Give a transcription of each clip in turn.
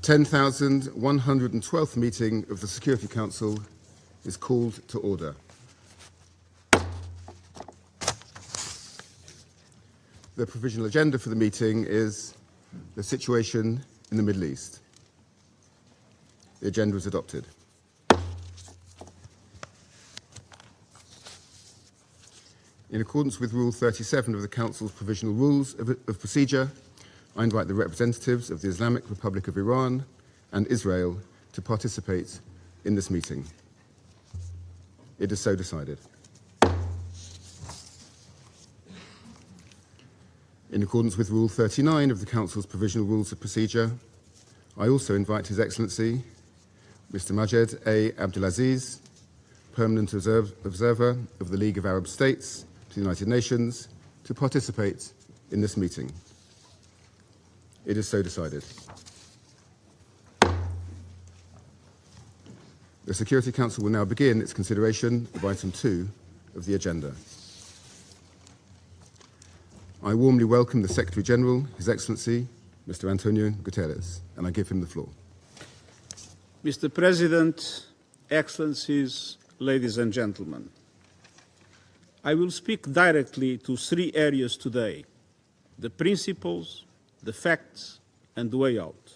10,112th meeting of the Security Council is called to order. The provisional agenda for the meeting is the situation in the Middle East. The agenda is adopted. In accordance with Rule 37 of the Council's Provisional Rules of Procedure, I invite the representatives of the Islamic Republic of Iran and Israel to participate in this meeting. It is so decided. In accordance with Rule 39 of the Council's Provisional Rules of Procedure, I also invite His Excellency, Mr. Majed A. Abdulaziz, Permanent Observer of the League of Arab States to the United Nations, to participate in this meeting. It is so decided. The Security Council will now begin its consideration of item 2 of the agenda. I warmly welcome the Secretary General, His Excellency, Mr. Antonio Guterres, and I give him the floor. Mr. President, Excellencies, ladies and gentlemen, I will speak directly to 3 areas today: the principles, the facts, and the way out.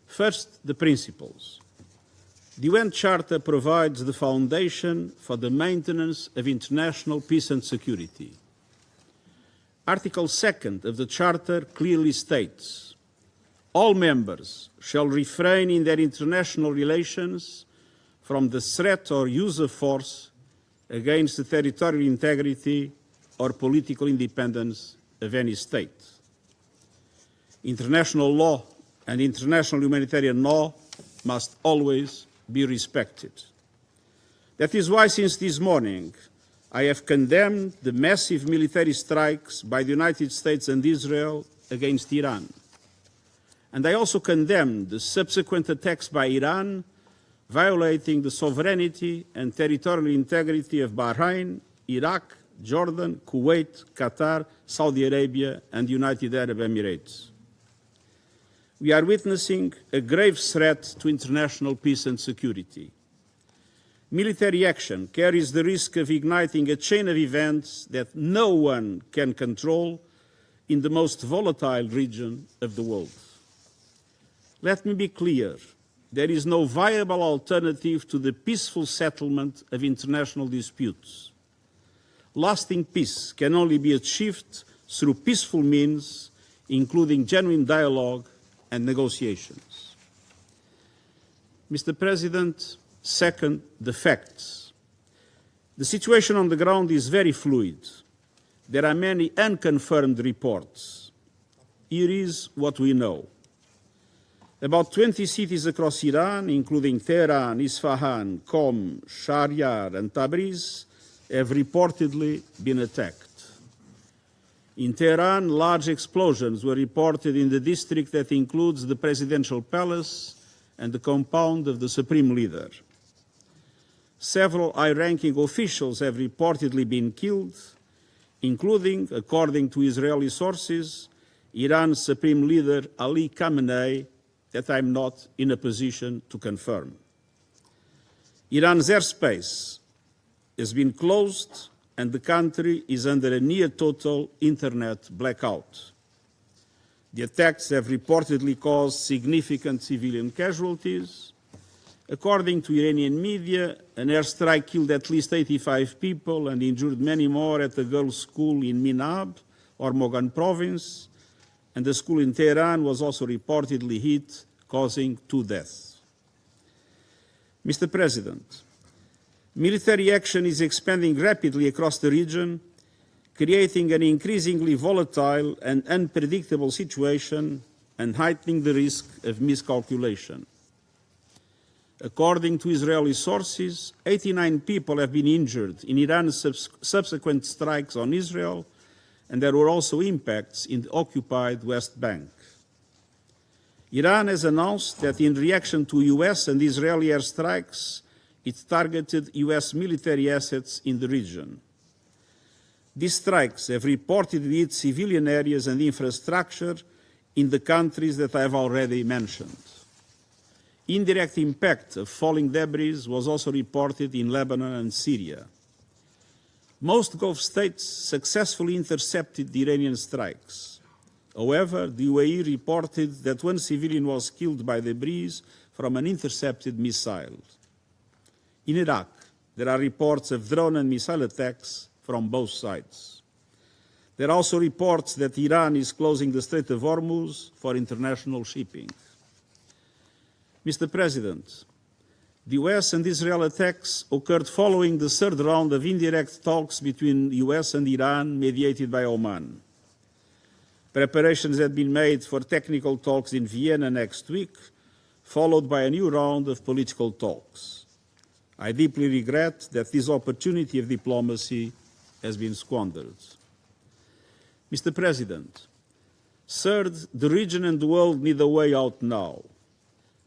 First, the principles. The UN Charter provides the foundation for the maintenance of international peace and security. Article 2 of the Charter clearly states, all members shall refrain in their international relations from the threat or use of force against the territorial integrity or political independence of any state. International law and international humanitarian law must always be respected. That is why, since this morning, I have condemned the massive military strikes by the United States and Israel against Iran. And I also condemned the subsequent attacks by Iran, violating the sovereignty and territorial integrity of Bahrain, Iraq, Jordan, Kuwait, Qatar, Saudi Arabia, and the United Arab Emirates. We are witnessing a grave threat to international peace and security. Military action carries the risk of igniting a chain of events that no one can control in the most volatile region of the world. Let me be clear, there is no viable alternative to the peaceful settlement of international disputes. Lasting peace can only be achieved through peaceful means, including genuine dialogue and negotiations. Mr. President, second, the facts. The situation on the ground is very fluid. There are many unconfirmed reports. Here is what we know. About 20 cities across Iran, including Tehran, Isfahan, Qom, Shahryar, and Tabriz, have reportedly been attacked. In Tehran, large explosions were reported in the district that includes the presidential palace and the compound of the supreme leader. Several high-ranking officials have reportedly been killed, including, according to Israeli sources, Iran's supreme leader Ali Khamenei, that I'm not in a position to confirm. Iran's airspace has been closed and the country is under a near-total internet blackout. The attacks have reportedly caused significant civilian casualties. According to Iranian media, an airstrike killed at least 85 people and injured many more at a girls' school in Minab, or Mogan province, and the school in Tehran was also reportedly hit, causing 2 deaths. Mr. President, military action is expanding rapidly across the region, creating an increasingly volatile and unpredictable situation and heightening the risk of miscalculation. According to Israeli sources, 89 people have been injured in Iran's subsequent strikes on Israel, and there were also impacts in the occupied West Bank. Iran has announced that in reaction to US and Israeli airstrikes, it targeted US military assets in the region. These strikes have reportedly hit civilian areas and infrastructure in the countries that I have already mentioned. Indirect impact of falling debris was also reported in Lebanon and Syria. Most Gulf states successfully intercepted the Iranian strikes. However, the UAE reported that one civilian was killed by debris from an intercepted missile. In Iraq, there are reports of drone and missile attacks from both sides. There are also reports that Iran is closing the Strait of Hormuz for international shipping. Mr. President, the US and Israel attacks occurred following the third round of indirect talks between the US and Iran, mediated by Oman. Preparations had been made for technical talks in Vienna next week, followed by a new round of political talks. I deeply regret that this opportunity of diplomacy has been squandered. Mr. President, third, the region and the world need a way out now.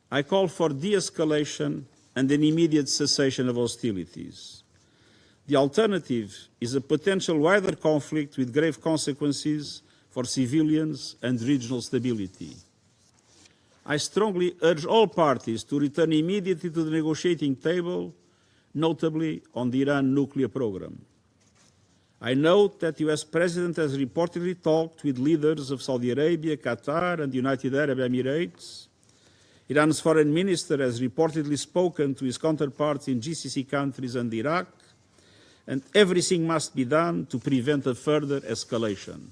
I call for de-escalation and an immediate cessation of hostilities. The alternative is a potential wider conflict with grave consequences for civilians and regional stability. I strongly urge all parties to return immediately to the negotiating table, notably on the Iran nuclear program. I note that the US President has reportedly talked with leaders of Saudi Arabia, Qatar, and the United Arab Emirates. Iran's foreign minister has reportedly spoken to his counterparts in GCC countries and Iraq, and everything must be done to prevent a further escalation.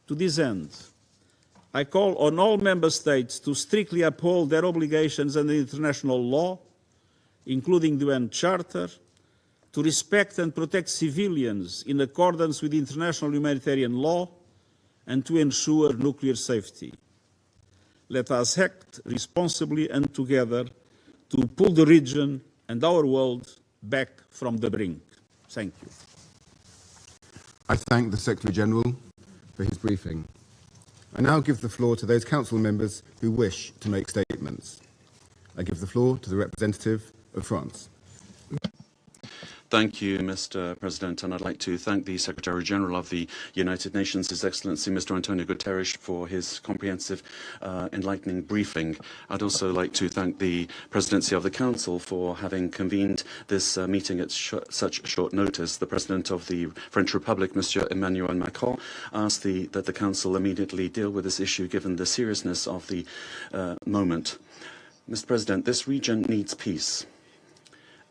To this end, I call on all member states to strictly uphold their obligations under international law, including the UN Charter, to respect and protect civilians in accordance with international humanitarian law, and to ensure nuclear safety. Let us act responsibly and together to pull the region and our world back from the brink. Thank you. I thank the Secretary-General for his briefing. I now give the floor to those council members who wish to make statements. I give the floor to the representative of France. Thank you, Mr. President, and I'd like to thank the Secretary-General of the United Nations, His Excellency Mr. Antonio Guterres, for his comprehensive, enlightening briefing. I'd also like to thank the Presidency of the Council for having convened this meeting at such short notice. The President of the French Republic, Monsieur Emmanuel Macron, asked that the Council immediately deal with this issue given the seriousness of the moment. Mr. President, this region needs peace.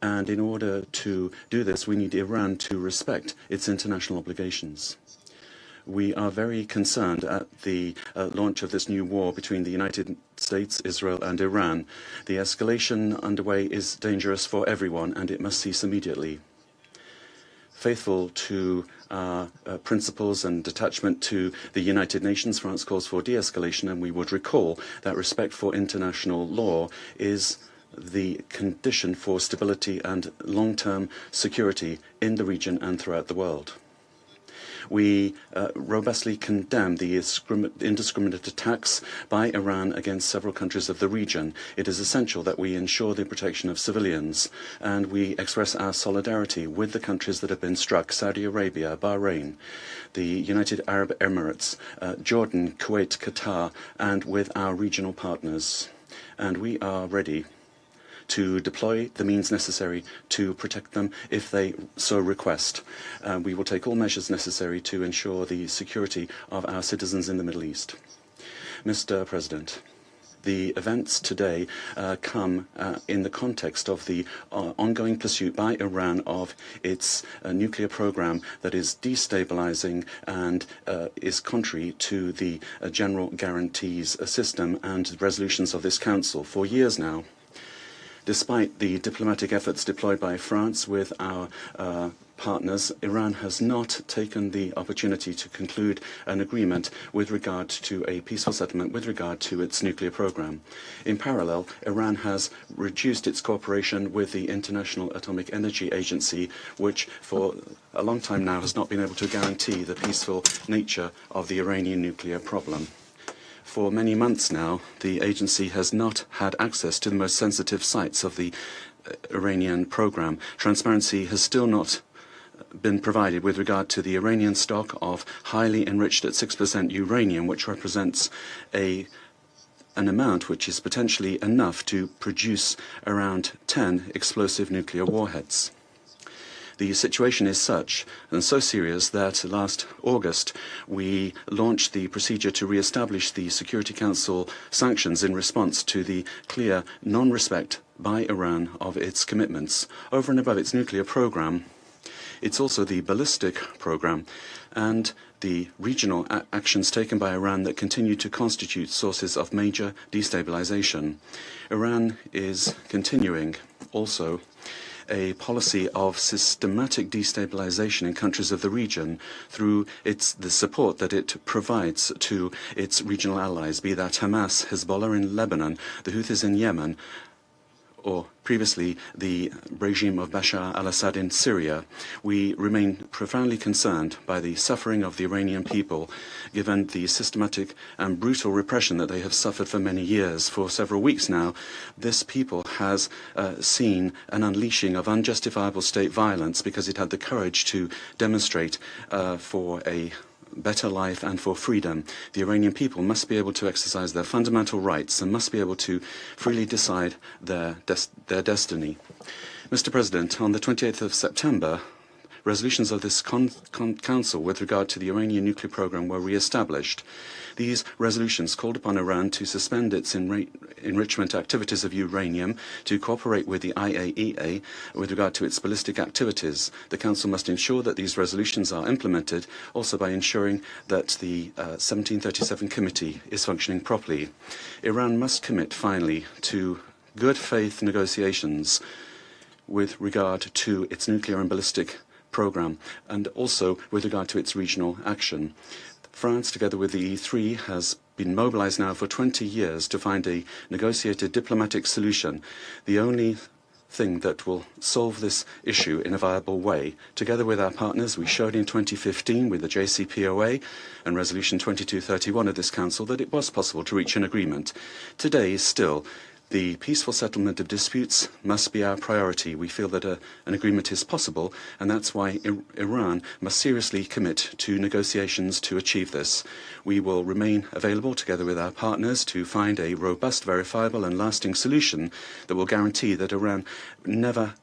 And in order to do this, we need Iran to respect its international obligations. We are very concerned at the launch of this new war between the United States, Israel, and Iran. The escalation underway is dangerous for everyone, and it must cease immediately. Faithful to principles and attachment to the United Nations, France calls for de-escalation, and we would recall that respect for international law is the condition for stability and long-term security in the region and throughout the world. We robustly condemn the indiscriminate attacks by Iran against several countries of the region. It is essential that we ensure the protection of civilians, and we express our solidarity with the countries that have been struck: Saudi Arabia, Bahrain, the United Arab Emirates, Jordan, Kuwait, Qatar, and with our regional partners. And we are ready to deploy the means necessary to protect them if they so request. We will take all measures necessary to ensure the security of our citizens in the Middle East. Mr. President, the events today come in the context of the ongoing pursuit by Iran of its nuclear program that is destabilizing and is contrary to the general guarantees system and resolutions of this Council. For years now, despite the diplomatic efforts deployed by France with our partners, Iran has not taken the opportunity to conclude an agreement with regard to a peaceful settlement with regard to its nuclear program. In parallel, Iran has reduced its cooperation with the International Atomic Energy Agency, which for a long time now has not been able to guarantee the peaceful nature of the Iranian nuclear problem. For many months now, the agency has not had access to the most sensitive sites of the Iranian program. Transparency has still not been provided with regard to the Iranian stock of highly enriched at 6% uranium, which represents an amount which is potentially enough to produce around 10 explosive nuclear warheads. The situation is such and so serious that last August we launched the procedure to re-establish the Security Council sanctions in response to the clear non-respect by Iran of its commitments. Over and above its nuclear program, it's also the ballistic program and the regional actions taken by Iran that continue to constitute sources of major destabilization. Iran is continuing also a policy of systematic destabilization in countries of the region through the support that it provides to its regional allies, be that Hamas, Hezbollah in Lebanon, the Houthis in Yemen, or previously the regime of Bashar al-Assad in Syria. We remain profoundly concerned by the suffering of the Iranian people, given the systematic and brutal repression that they have suffered for many years. For several weeks now, this people has seen an unleashing of unjustifiable state violence because it had the courage to demonstrate for a better life and for freedom. The Iranian people must be able to exercise their fundamental rights and must be able to freely decide their destiny. Mr. President, on the 28th of September, resolutions of this Council with regard to the Iranian nuclear program were re-established. These resolutions called upon Iran to suspend its enrichment activities of uranium, to cooperate with the IAEA with regard to its ballistic activities. The Council must ensure that these resolutions are implemented, also by ensuring that the 1737 Committee is functioning properly. Iran must commit, finally, to good faith negotiations with regard to its nuclear and ballistic program, and also with regard to its regional action. France, together with the E3, has been mobilized now for 20 years to find a negotiated diplomatic solution, the only thing that will solve this issue in a viable way. Together with our partners, we showed in 2015 with the JCPOA and Resolution 2231 of this Council that it was possible to reach an agreement. Today, still, the peaceful settlement of disputes must be our priority. We feel that an agreement is possible, and that's why Iran must seriously commit to negotiations to achieve this. We will remain available together with our partners to find a robust, verifiable and lasting solution that will guarantee that Iran never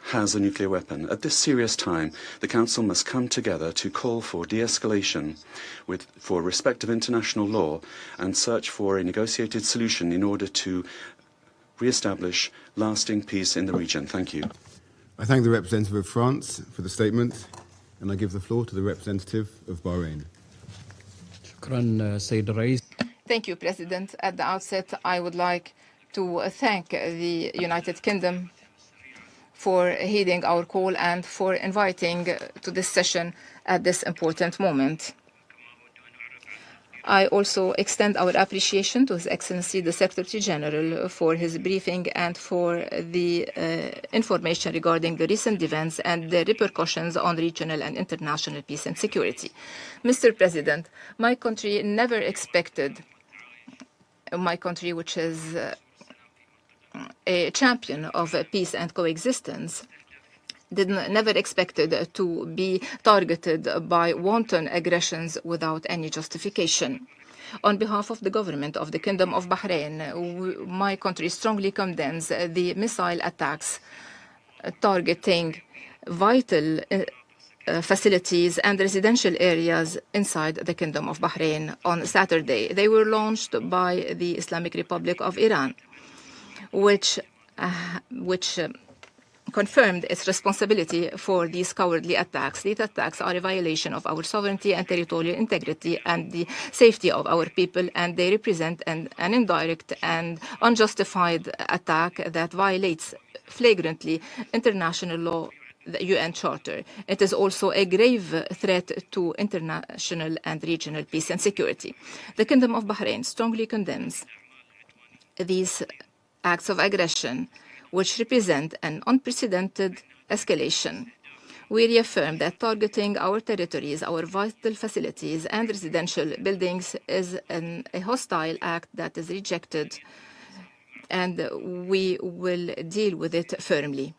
has a nuclear weapon. At this serious time, the Council must come together to call for de-escalation for respect of international law and search for a negotiated solution in order to re-establish lasting peace in the region. Thank you. I thank the representative of France for the statement, and I give the floor to the representative of Bahrain. Thank you, President. At the outset, I would like to thank the United Kingdom for heeding our call and for inviting to this session at this important moment. I also extend our appreciation to His Excellency the Secretary General for his briefing and for the information regarding the recent events and the repercussions on regional and international peace and security. Mr. President, my country never expected, which is a champion of peace and coexistence, never expected to be targeted by wanton aggressions without any justification. On behalf of the government of the Kingdom of Bahrain, my country strongly condemns the missile attacks targeting vital facilities and residential areas inside the Kingdom of Bahrain on Saturday. They were launched by the Islamic Republic of Iran, which confirmed its responsibility for these cowardly attacks. These attacks are a violation of our sovereignty and territorial integrity and the safety of our people, and they represent an indirect and unjustified attack that violates flagrantly international law, the UN Charter. It is also a grave threat to international and regional peace and security. The Kingdom of Bahrain strongly condemns these acts of aggression, which represent an unprecedented escalation. We reaffirm that targeting our territories, our vital facilities, and residential buildings is a hostile act that is rejected, and we will deal with it firmly.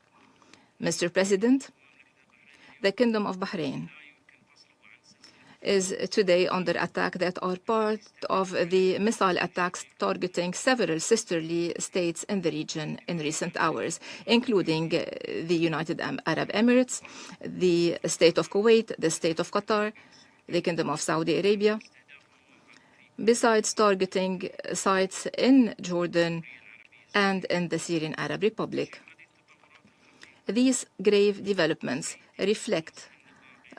Mr. President, The Kingdom of Bahrain is today under attack that are part of the missile attacks targeting several sisterly states in the region in recent hours, including the United Arab Emirates, the State of Kuwait, the State of Qatar, the Kingdom of Saudi Arabia, besides targeting sites in Jordan and in the Syrian Arab Republic. These grave developments reflect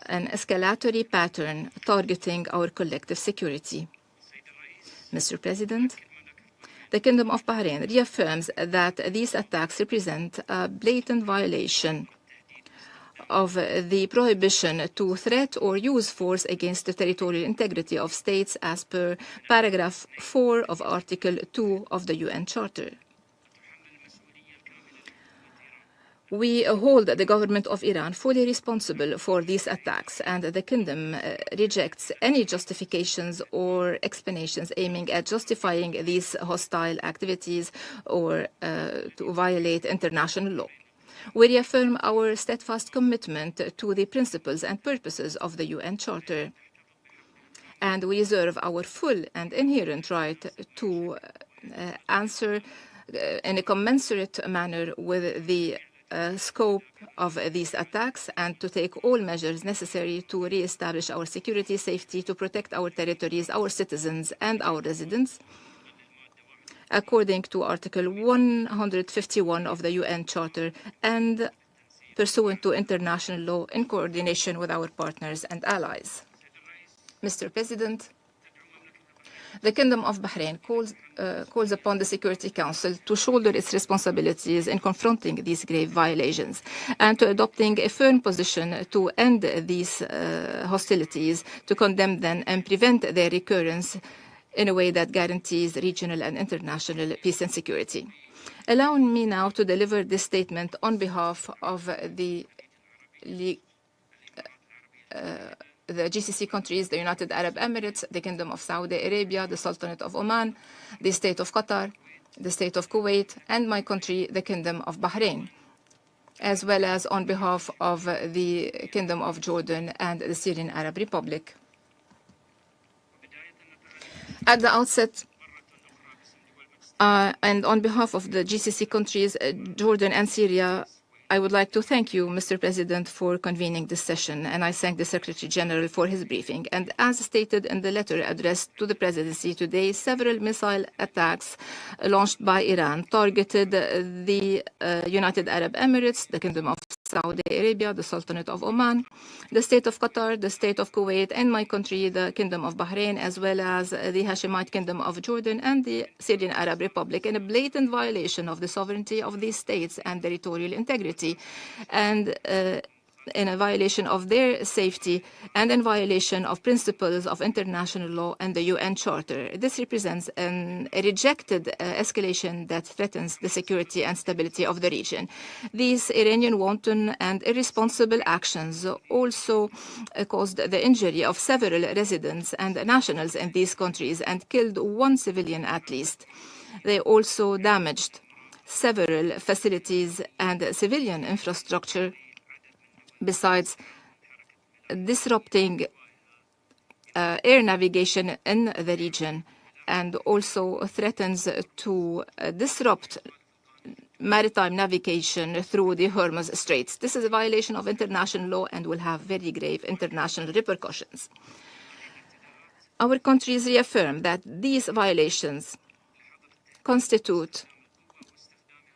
an escalatory pattern targeting our collective security. Mr. President, the Kingdom of Bahrain reaffirms that these attacks represent a blatant violation of the prohibition to threat or use force against the territorial integrity of states as per paragraph 4 of Article 2 of the UN Charter. We hold the government of Iran fully responsible for these attacks, and the Kingdom rejects any justifications or explanations aiming at justifying these hostile activities or to violate international law. We reaffirm our steadfast commitment to the principles and purposes of the UN Charter, and we reserve our full and inherent right to answer in a commensurate manner with the scope of these attacks and to take all measures necessary to re-establish our security, safety, to protect our territories, our citizens, and our residents, according to Article 151 of the UN Charter and pursuant to international law in coordination with our partners and allies. Mr. President, the Kingdom of Bahrain calls upon the Security Council to shoulder its responsibilities in confronting these grave violations and to adopting a firm position to end these hostilities, to condemn them and prevent their recurrence in a way that guarantees regional and international peace and security. Allow me now to deliver this statement on behalf of the GCC countries, the United Arab Emirates, the Kingdom of Saudi Arabia, the Sultanate of Oman, the State of Qatar, the State of Kuwait, and my country, the Kingdom of Bahrain, as well as on behalf of the Kingdom of Jordan and the Syrian Arab Republic. At the outset, and on behalf of the GCC countries, Jordan and Syria, I would like to thank you, Mr. President, for convening this session, and I thank the Secretary General for his briefing. And as stated in the letter addressed to the Presidency today, several missile attacks launched by Iran targeted the United Arab Emirates, the Kingdom of Saudi Arabia, the Sultanate of Oman, the State of Qatar, the State of Kuwait, and my country, the Kingdom of Bahrain, as well as the Hashemite Kingdom of Jordan and the Syrian Arab Republic, in a blatant violation of the sovereignty of these states and territorial integrity, and in a violation of their safety and in violation of principles of international law and the UN Charter. This represents a rejected escalation that threatens the security and stability of the region. These Iranian wanton and irresponsible actions also caused the injury of several residents and nationals in these countries and killed one civilian at least. They also damaged several facilities and civilian infrastructure, besides disrupting air navigation in the region, and also threatens to disrupt maritime navigation through the Hormuz Straits. This is a violation of international law and will have very grave international repercussions. Our countries reaffirm that these violations constitute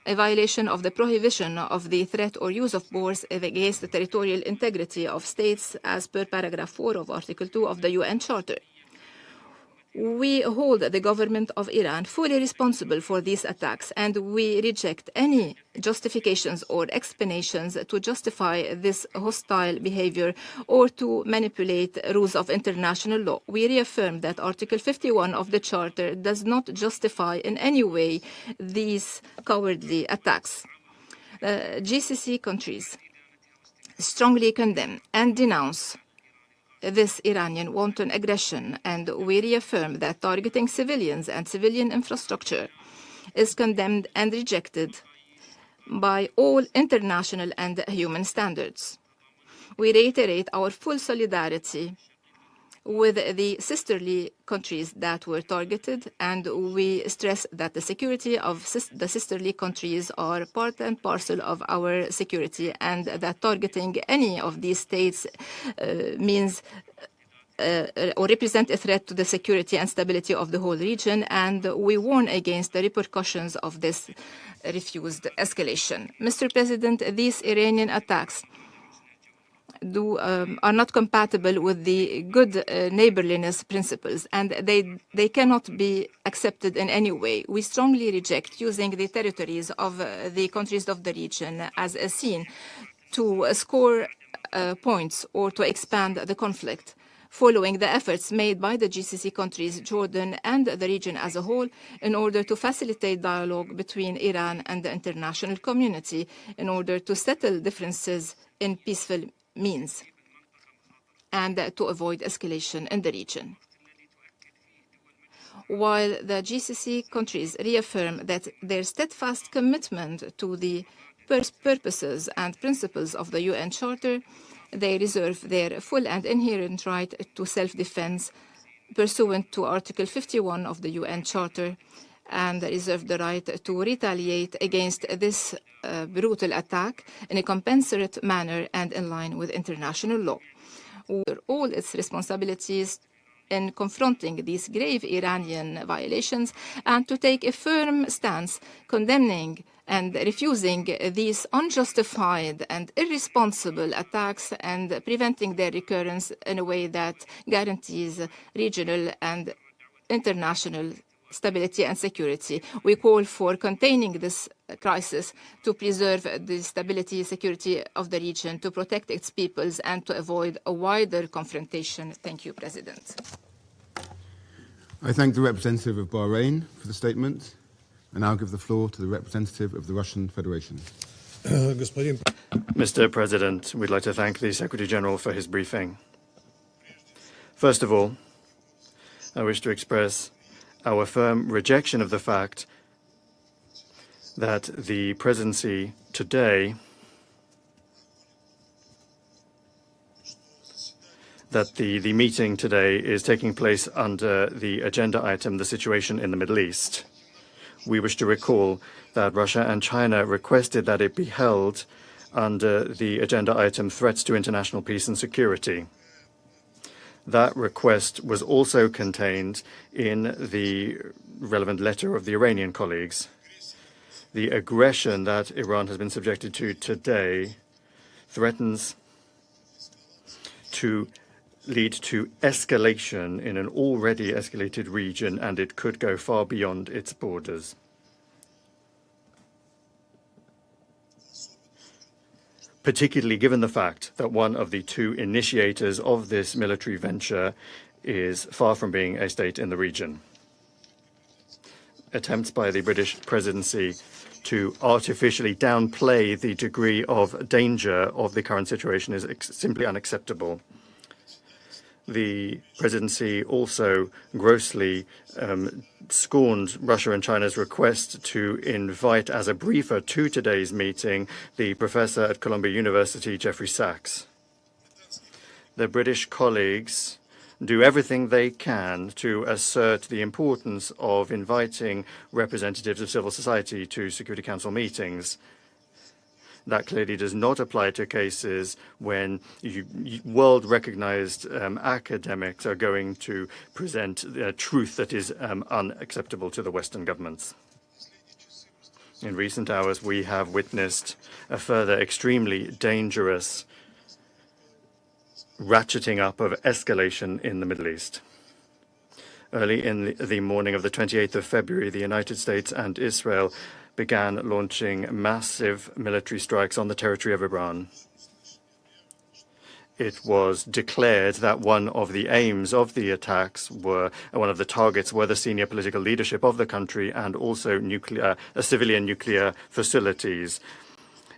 a violation of the prohibition of the threat or use of force against the territorial integrity of states as per paragraph 4 of Article 2 of the UN Charter. We hold the government of Iran fully responsible for these attacks, and we reject any justifications or explanations to justify this hostile behavior or to manipulate rules of international law. We reaffirm that Article 51 of the Charter does not justify in any way these cowardly attacks. GCC countries strongly condemn and denounce this Iranian wanton aggression, and we reaffirm that targeting civilians and civilian infrastructure is condemned and rejected by all international and human standards. We reiterate our full solidarity with the sisterly countries that were targeted, and we stress that the security of the sisterly countries are part and parcel of our security, and that targeting any of these states means or represent a threat to the security and stability of the whole region, and we warn against the repercussions of this refused escalation. Mr. President, these Iranian attacks are not compatible with the good neighborliness principles, and they cannot be accepted in any way. We strongly reject using the territories of the countries of the region as a scene to score points or to expand the conflict, following the efforts made by the GCC countries, Jordan, and the region as a whole in order to facilitate dialogue between Iran and the international community in order to settle differences in peaceful means and to avoid escalation in the region. While the GCC countries reaffirm that their steadfast commitment to the purposes and principles of the UN Charter, they reserve their full and inherent right to self-defense pursuant to Article 51 of the UN Charter, and reserve the right to retaliate against this brutal attack in a compensate manner and in line with international law. All its responsibilities in confronting these grave Iranian violations and to take a firm stance condemning and refusing these unjustified and irresponsible attacks and preventing their recurrence in a way that guarantees regional and international stability and security. We call for containing this crisis to preserve the stability and security of the region, to protect its peoples, and to avoid a wider confrontation. Thank you, President. I thank the representative of Bahrain for the statement, and now give the floor to the representative of the Russian Federation. Mr. President, we'd like to thank the Secretary General for his briefing. First of all, I wish to express our firm rejection of the fact that the Presidency today the meeting today is taking place under the agenda item, the situation in the Middle East. We wish to recall that Russia and China requested that it be held under the agenda item, threats to international peace and security. That request was also contained in the relevant letter of the Iranian colleagues. The aggression that Iran has been subjected to today threatens to lead to escalation in an already escalated region, and it could go far beyond its borders. Particularly given the fact that one of the two initiators of this military venture is far from being a state in the region. Attempts by the British presidency to artificially downplay the degree of danger of the current situation is simply unacceptable. The presidency also grossly scorned Russia and China's request to invite as a briefer to today's meeting the professor at Colombia University, Jeffrey Sachs. The British colleagues do everything they can to assert the importance of inviting representatives of civil society to Security Council meetings. That clearly does not apply to cases when world-recognized academics are going to present truth that is unacceptable to the Western governments. In recent hours, we have witnessed a further extremely dangerous ratcheting up of escalation in the Middle East. Early in the morning of the 28th of February, the United States and Israel began launching massive military strikes on the territory of Iran. It was declared that one of the aims of the attacks one of the targets were the senior political leadership of the country and also civilian nuclear facilities.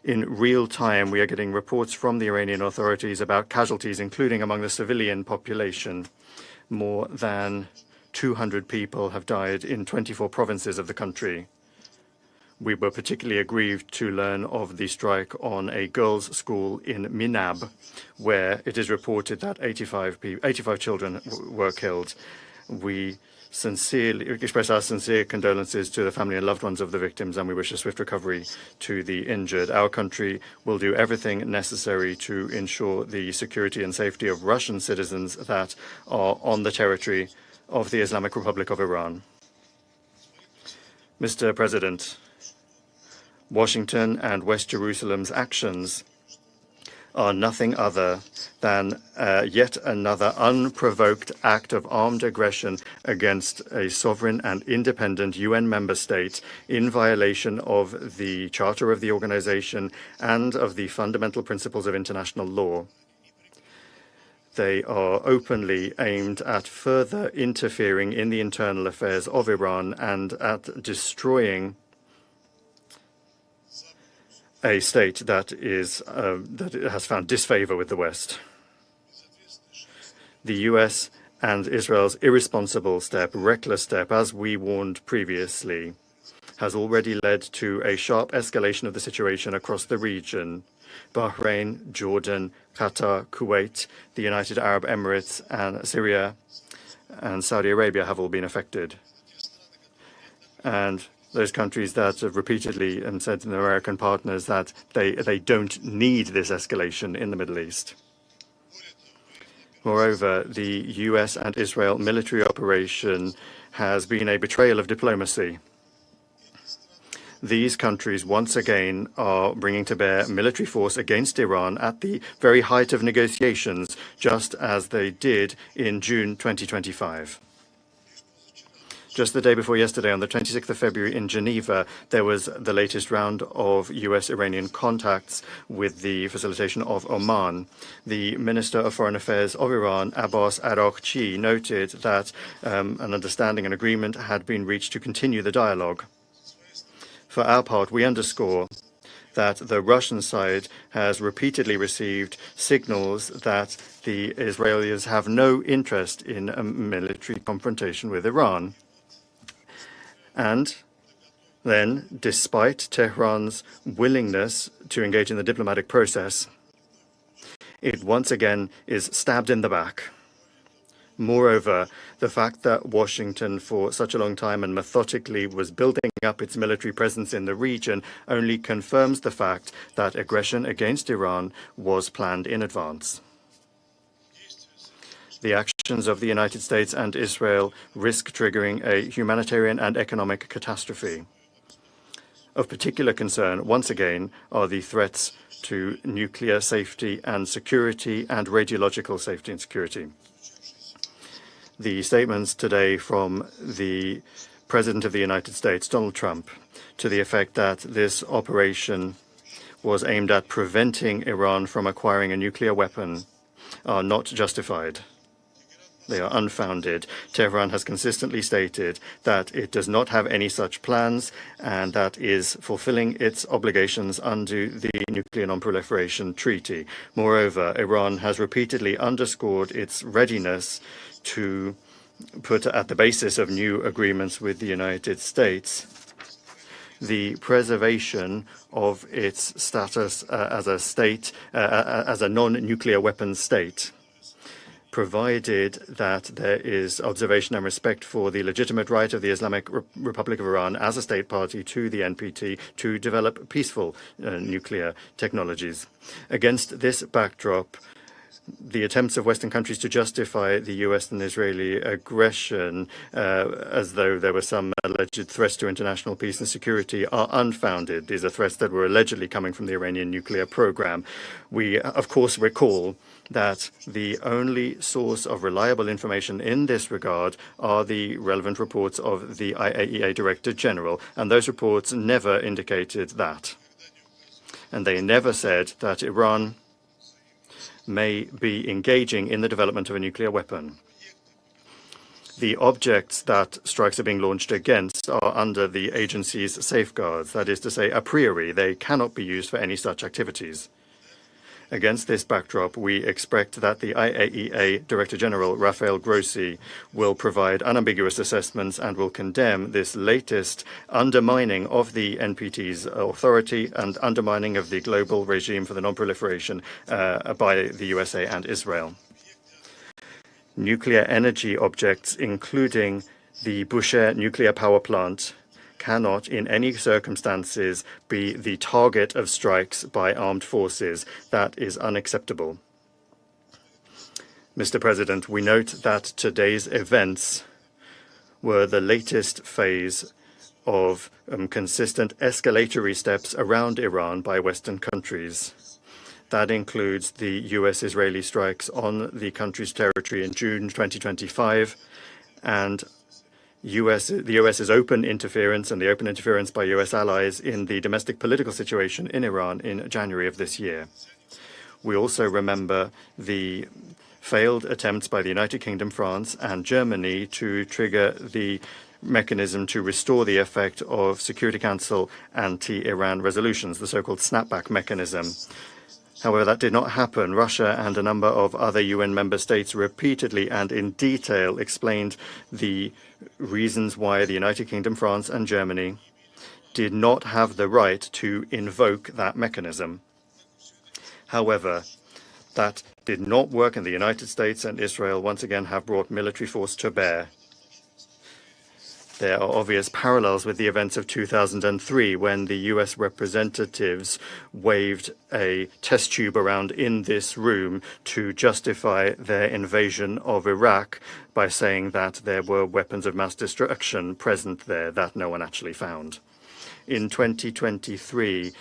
In real time, we are getting reports from the Iranian authorities about casualties, including among the civilian population. More than 200 people have died in 24 provinces of the country. We were particularly aggrieved to learn of the strike on a girls' school in Minab, where it is reported that 85 children were killed. We sincerely express our sincere condolences to the family and loved ones of the victims, and we wish a swift recovery to the injured. Our country will do everything necessary to ensure the security and safety of Russian citizens that are on the territory of the Islamic Republic of Iran. Mr. President, Washington and West Jerusalem's actions are nothing other than yet another unprovoked act of armed aggression against a sovereign and independent UN member state in violation of the Charter of the organization and of the fundamental principles of international law. They are openly aimed at further interfering in the internal affairs of Iran and at destroying a state that has found disfavor with the West. The US and Israel's irresponsible step, reckless step, as we warned previously, has already led to a sharp escalation of the situation across the region. Bahrain, Jordan, Qatar, Kuwait, the United Arab Emirates, and Syria and Saudi Arabia have all been affected. And those countries that have repeatedly said to their American partners that they don't need this escalation in the Middle East. Moreover, the US and Israel military operation has been a betrayal of diplomacy. These countries once again are bringing to bear military force against Iran at the very height of negotiations, just as they did in June 2025. Just the day before yesterday, on the 26th of February in Geneva, there was the latest round of US-Iranian contacts with the facilitation of Oman. The Minister of Foreign Affairs of Iran, Abbas Araghchi, noted that an understanding and agreement had been reached to continue the dialogue. For our part, we underscore that the Russian side has repeatedly received signals that the Israelis have no interest in a military confrontation with Iran. And then, despite Tehran's willingness to engage in the diplomatic process, it once again is stabbed in the back. Moreover, the fact that Washington for such a long time and methodically was building up its military presence in the region only confirms the fact that aggression against Iran was planned in advance. The actions of the United States and Israel risk triggering a humanitarian and economic catastrophe. Of particular concern, once again, are the threats to nuclear safety and security and radiological safety and security. The statements today from the President of the United States, Donald Trump, to the effect that this operation was aimed at preventing Iran from acquiring a nuclear weapon are not justified. They are unfounded. Tehran has consistently stated that it does not have any such plans and that is fulfilling its obligations under the Nuclear Non-Proliferation Treaty. Moreover, Iran has repeatedly underscored its readiness to put at the basis of new agreements with the United States the preservation of its status as a state, as a non-nuclear weapons state, provided that there is observation and respect for the legitimate right of the Islamic Republic of Iran as a state party to the NPT to develop peaceful nuclear technologies. Against this backdrop, the attempts of Western countries to justify the US and Israeli aggression as though there were some alleged threats to international peace and security are unfounded. These are threats that were allegedly coming from the Iranian nuclear program. We, of course, recall that the only source of reliable information in this regard are the relevant reports of the IAEA Director General, and those reports never indicated that. And they never said that Iran may be engaging in the development of a nuclear weapon. The objects that strikes are being launched against are under the agency's safeguards. That is to say, a priori, they cannot be used for any such activities. Against this backdrop, we expect that the IAEA Director General, Rafael Grossi, will provide unambiguous assessments and will condemn this latest undermining of the NPT's authority and undermining of the global regime for the non-proliferation by the USA and Israel. Nuclear energy objects, including the Bushehr nuclear power plant, cannot in any circumstances be the target of strikes by armed forces. That is unacceptable. Mr. President, we note that today's events were the latest phase of consistent escalatory steps around Iran by Western countries. That includes the US-Israeli strikes on the country's territory in June 2025 and the US's open interference and the open interference by US allies in the domestic political situation in Iran in January of this year. We also remember the failed attempts by the United Kingdom, France, and Germany to trigger the mechanism to restore the effect of Security Council anti-Iran resolutions, the so-called snapback mechanism. However, that did not happen. Russia and a number of other UN member states repeatedly and in detail explained the reasons why the United Kingdom, France, and Germany did not have the right to invoke that mechanism. However, that did not work, and the United States and Israel once again have brought military force to bear. There are obvious parallels with the events of 2003 when the US representatives waved a test tube around in this room to justify their invasion of Iraq by saying that there were weapons of mass destruction present there that no one actually found. In 2023,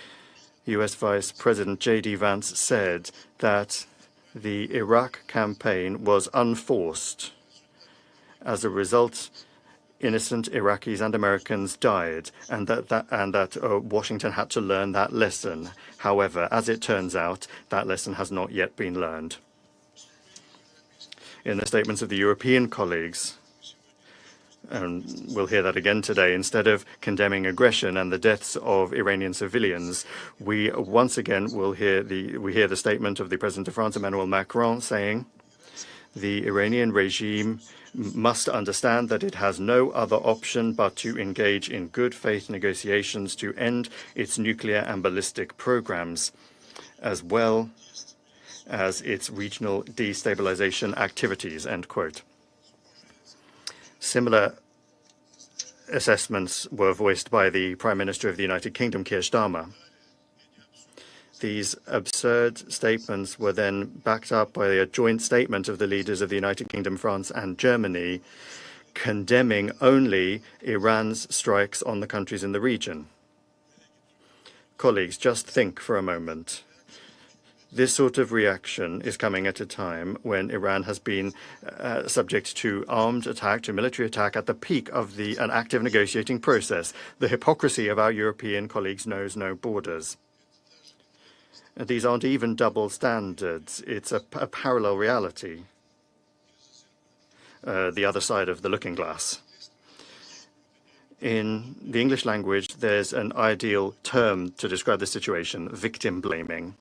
US Vice President J.D. Vance said that the Iraq campaign was unforced. As a result, innocent Iraqis and Americans died, and that Washington had to learn that lesson. However, as it turns out, that lesson has not yet been learned. In the statements of the European colleagues, and we'll hear that again today, instead of condemning aggression and the deaths of Iranian civilians, we once again will hear the statement of the President of France, Emmanuel Macron, saying the Iranian regime must understand that it has no other option but to engage in good faith negotiations to end its nuclear and ballistic programs, as well as its regional destabilization activities, end quote. Similar assessments were voiced by the Prime Minister of the United Kingdom, Keir Starmer. These absurd statements were then backed up by a joint statement of the leaders of the United Kingdom, France, and Germany, condemning only Iran's strikes on the countries in the region. Colleagues, just think for a moment. This sort of reaction is coming at a time when Iran has been subject to armed attack, to military attack at the peak of an active negotiating process. The hypocrisy of our European colleagues knows no borders. These aren't even double standards. It's a parallel reality, the other side of the looking glass. In the English language, there's an ideal term to describe the situation: victim blaming.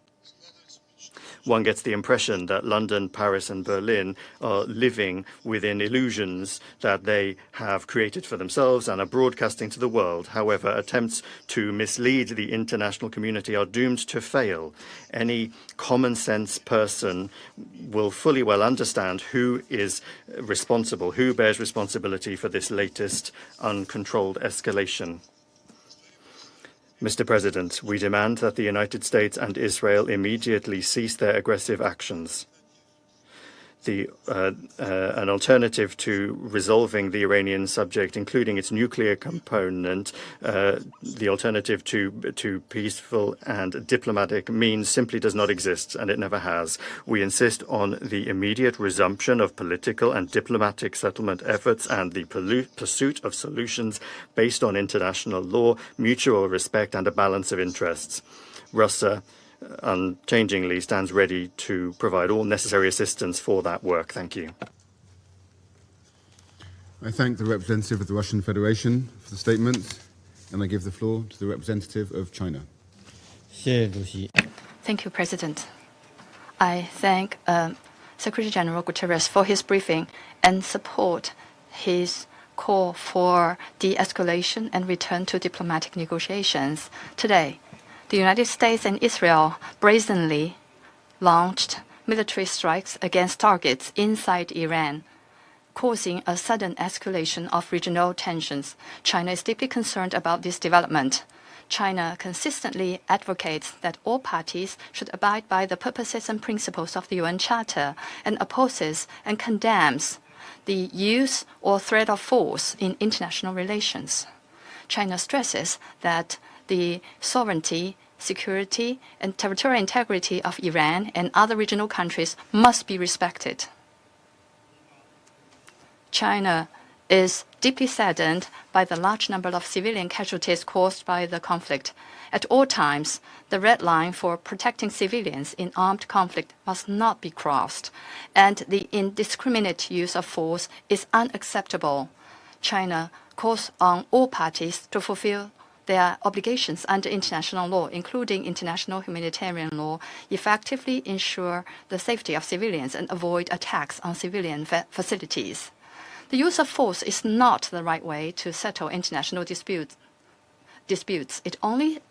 One gets the impression that London, Paris, and Berlin are living within illusions that they have created for themselves and are broadcasting to the world. However, attempts to mislead the international community are doomed to fail. Any common-sense person will fully well understand who is responsible, who bears responsibility for this latest uncontrolled escalation. Mr. President, we demand that the United States and Israel immediately cease their aggressive actions. An alternative to resolving the Iranian subject, including its nuclear component, the alternative to peaceful and diplomatic means simply does not exist, and it never has. We insist on the immediate resumption of political and diplomatic settlement efforts and the pursuit of solutions based on international law, mutual respect, and a balance of interests. Russia unchangingly stands ready to provide all necessary assistance for that work. Thank you. I thank the representative of the Russian Federation for the statement, and I give the floor to the representative of China. Thank you, President. I thank Secretary General Guterres for his briefing and support his call for de-escalation and return to diplomatic negotiations. Today, the United States and Israel brazenly launched military strikes against targets inside Iran, causing a sudden escalation of regional tensions. China is deeply concerned about this development. China consistently advocates that all parties should abide by the purposes and principles of the UN Charter and opposes and condemns the use or threat of force in international relations. China stresses that the sovereignty, security, and territorial integrity of Iran and other regional countries must be respected. China is deeply saddened by the large number of civilian casualties caused by the conflict. At all times, the red line for protecting civilians in armed conflict must not be crossed, and the indiscriminate use of force is unacceptable. China calls on all parties to fulfill their obligations under international law, including international humanitarian law, effectively ensure the safety of civilians and avoid attacks on civilian facilities. The use of force is not the right way to settle international disputes. It only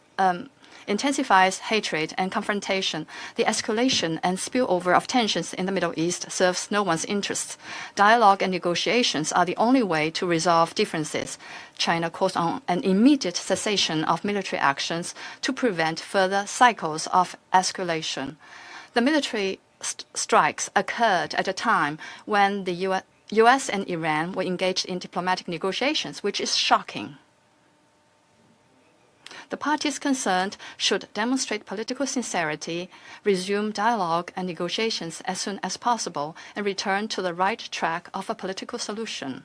intensifies hatred and confrontation. The escalation and spillover of tensions in the Middle East serves no one's interests. Dialogue and negotiations are the only way to resolve differences. China calls on an immediate cessation of military actions to prevent further cycles of escalation. The military strikes occurred at a time when the US and Iran were engaged in diplomatic negotiations, which is shocking. The parties concerned should demonstrate political sincerity, resume dialogue and negotiations as soon as possible, and return to the right track of a political solution.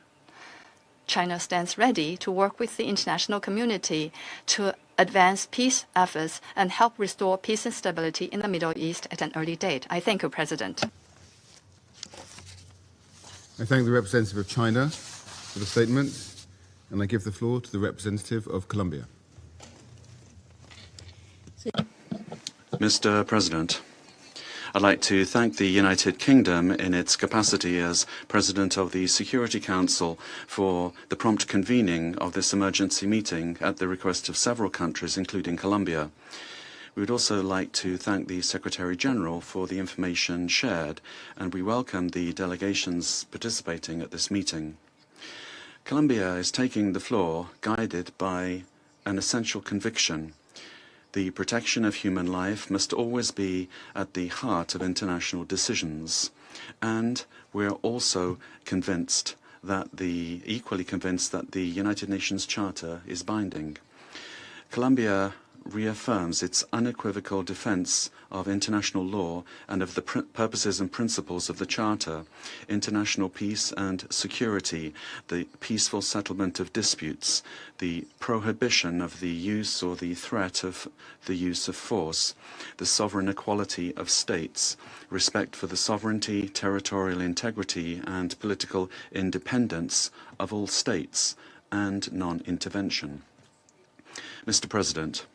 China stands ready to work with the international community to advance peace efforts and help restore peace and stability in the Middle East at an early date. I thank you, President. I thank the representative of China for the statement, and I give the floor to the representative of Colombia. Mr. President, I'd like to thank the United Kingdom in its capacity as President of the Security Council for the prompt convening of this emergency meeting at the request of several countries, including Colombia. We would also like to thank the Secretary General for the information shared, and we welcome the delegations participating at this meeting. Colombia is taking the floor guided by an essential conviction. The protection of human life must always be at the heart of international decisions, and we're also equally convinced that the United Nations Charter is binding. Colombia reaffirms its unequivocal defense of international law and of the purposes and principles of the Charter, international peace and security, the peaceful settlement of disputes, the prohibition of the use or the threat of the use of force, the sovereign equality of states, respect for the sovereignty, territorial integrity and political independence of all states, and non-intervention. Mr. President,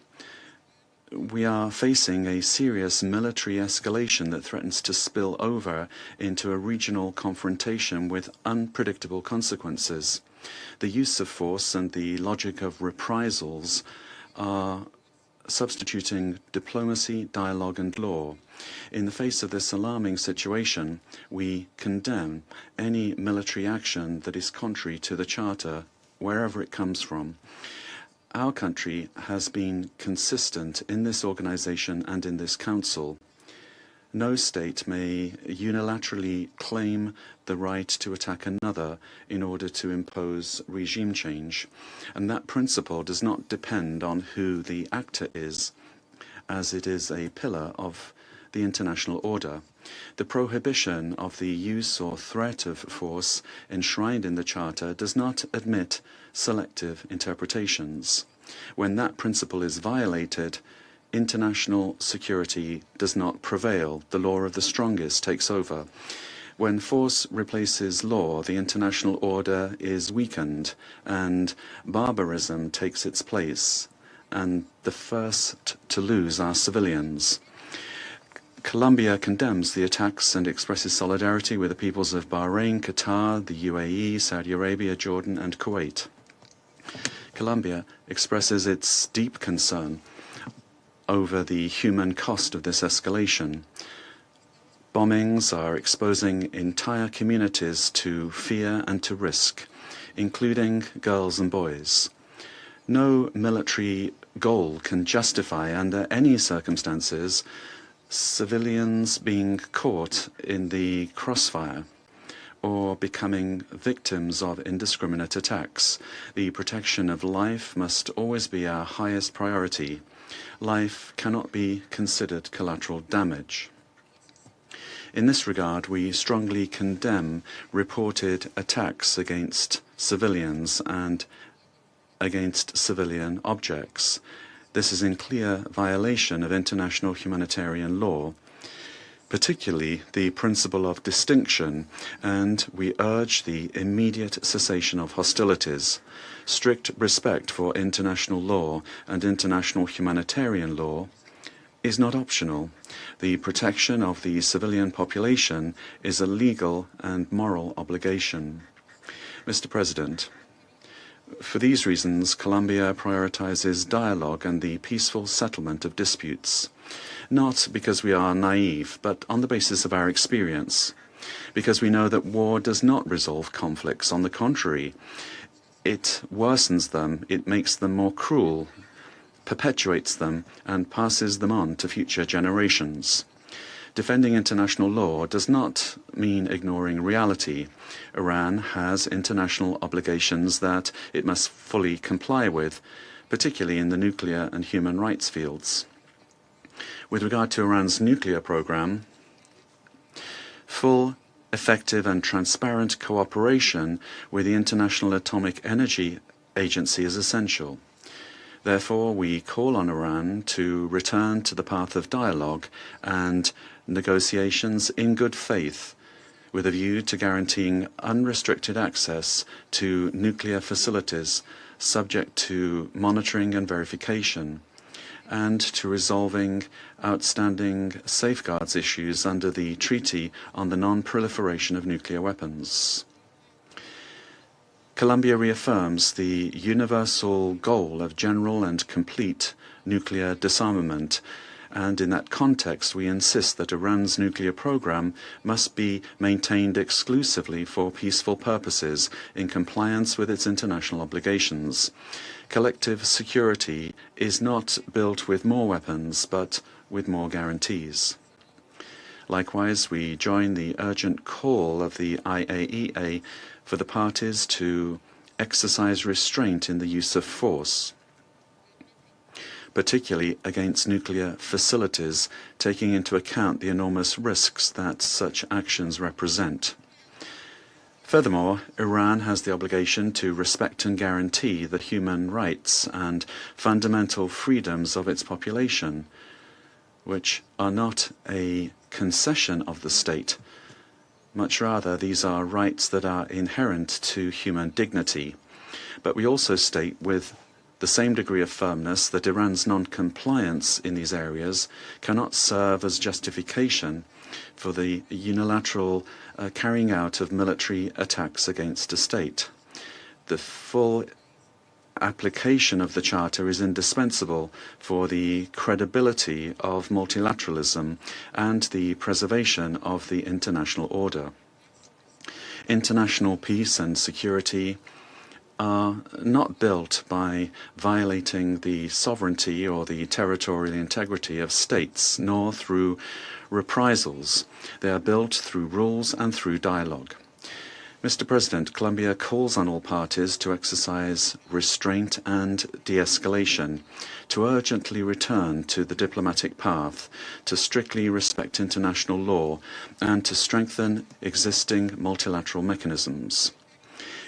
we are facing a serious military escalation that threatens to spill over into a regional confrontation with unpredictable consequences. The use of force and the logic of reprisals are substituting diplomacy, dialogue and law. In the face of this alarming situation, we condemn any military action that is contrary to the Charter, wherever it comes from. Our country has been consistent in this organization and in this council. No state may unilaterally claim the right to attack another in order to impose regime change, and that principle does not depend on who the actor is, as it is a pillar of the international order. The prohibition of the use or threat of force enshrined in the Charter does not admit selective interpretations. When that principle is violated, international security does not prevail. The law of the strongest takes over. When force replaces law, the international order is weakened and barbarism takes its place, and the first to lose are civilians. Colombia condemns the attacks and expresses solidarity with the peoples of Bahrain, Qatar, the UAE, Saudi Arabia, Jordan, and Kuwait. Colombia expresses its deep concern over the human cost of this escalation. Bombings are exposing entire communities to fear and to risk, including girls and boys. No military goal can justify, under any circumstances, civilians being caught in the crossfire or becoming victims of indiscriminate attacks. The protection of life must always be our highest priority. Life cannot be considered collateral damage. In this regard, we strongly condemn reported attacks against civilians and against civilian objects. This is in clear violation of international humanitarian law, particularly the principle of distinction, and we urge the immediate cessation of hostilities. Strict respect for international law and international humanitarian law is not optional. The protection of the civilian population is a legal and moral obligation. Mr. President, for these reasons, Colombia prioritizes dialogue and the peaceful settlement of disputes, not because we are naive, but on the basis of our experience, because we know that war does not resolve conflicts. On the contrary, it worsens them, it makes them more cruel, perpetuates them, and passes them on to future generations. Defending international law does not mean ignoring reality. Iran has international obligations that it must fully comply with, particularly in the nuclear and human rights fields. With regard to Iran's nuclear program, full, effective and transparent cooperation with the International Atomic Energy Agency is essential. Therefore, we call on Iran to return to the path of dialogue and negotiations in good faith, with a view to guaranteeing unrestricted access to nuclear facilities subject to monitoring and verification, and to resolving outstanding safeguards issues under the Treaty on the Non-Proliferation of Nuclear Weapons. Colombia reaffirms the universal goal of general and complete nuclear disarmament, and in that context we insist that Iran's nuclear program must be maintained exclusively for peaceful purposes in compliance with its international obligations. Collective security is not built with more weapons, but with more guarantees. Likewise, we join the urgent call of the IAEA for the parties to exercise restraint in the use of force, particularly against nuclear facilities, taking into account the enormous risks that such actions represent. Furthermore, Iran has the obligation to respect and guarantee the human rights and fundamental freedoms of its population, which are not a concession of the state. Much rather, these are rights that are inherent to human dignity. But we also state with the same degree of firmness that Iran's non-compliance in these areas cannot serve as justification for the unilateral carrying out of military attacks against a state. The full application of the Charter is indispensable for the credibility of multilateralism and the preservation of the international order. International peace and security are not built by violating the sovereignty or the territorial integrity of states, nor through reprisals. They are built through rules and through dialogue. Mr. President, Colombia calls on all parties to exercise restraint and de-escalation, to urgently return to the diplomatic path, to strictly respect international law, and to strengthen existing multilateral mechanisms.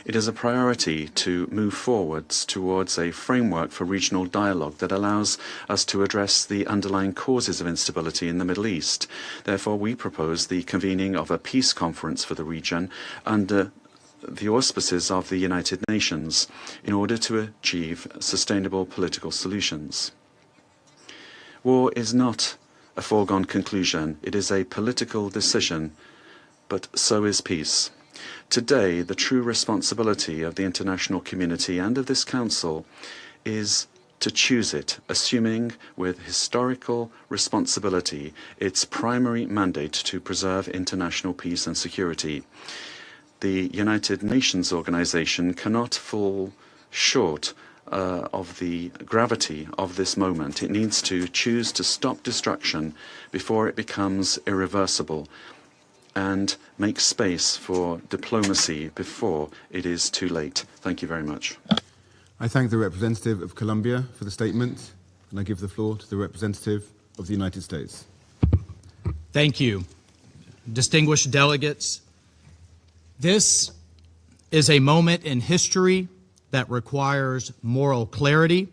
It is a priority to move forwards towards a framework for regional dialogue that allows us to address the underlying causes of instability in the Middle East. Therefore, we propose the convening of a peace conference for the region under the auspices of the United Nations in order to achieve sustainable political solutions. War is not a foregone conclusion. It is a political decision, but so is peace. Today, the true responsibility of the international community and of this Council is to choose it, assuming with historical responsibility its primary mandate to preserve international peace and security. The United Nations organization cannot fall short of the gravity of this moment. It needs to choose to stop destruction before it becomes irreversible and make space for diplomacy before it is too late. Thank you very much. I thank the representative of Colombia for the statement, and I give the floor to the representative of the United States. Thank you. Distinguished delegates, this is a moment in history that requires moral clarity,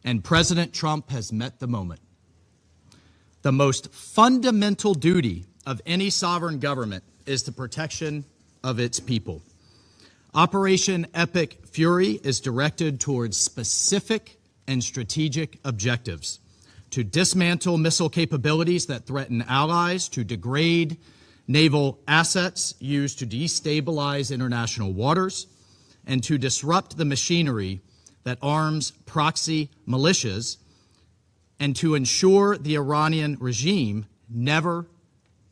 and President Trump has met the moment. The most fundamental duty of any sovereign government is the protection of its people. Operation Epic Fury is directed towards specific and strategic objectives: to dismantle missile capabilities that threaten allies, to degrade naval assets used to destabilize international waters, and to disrupt the machinery that arms proxy militias, and to ensure the Iranian regime never,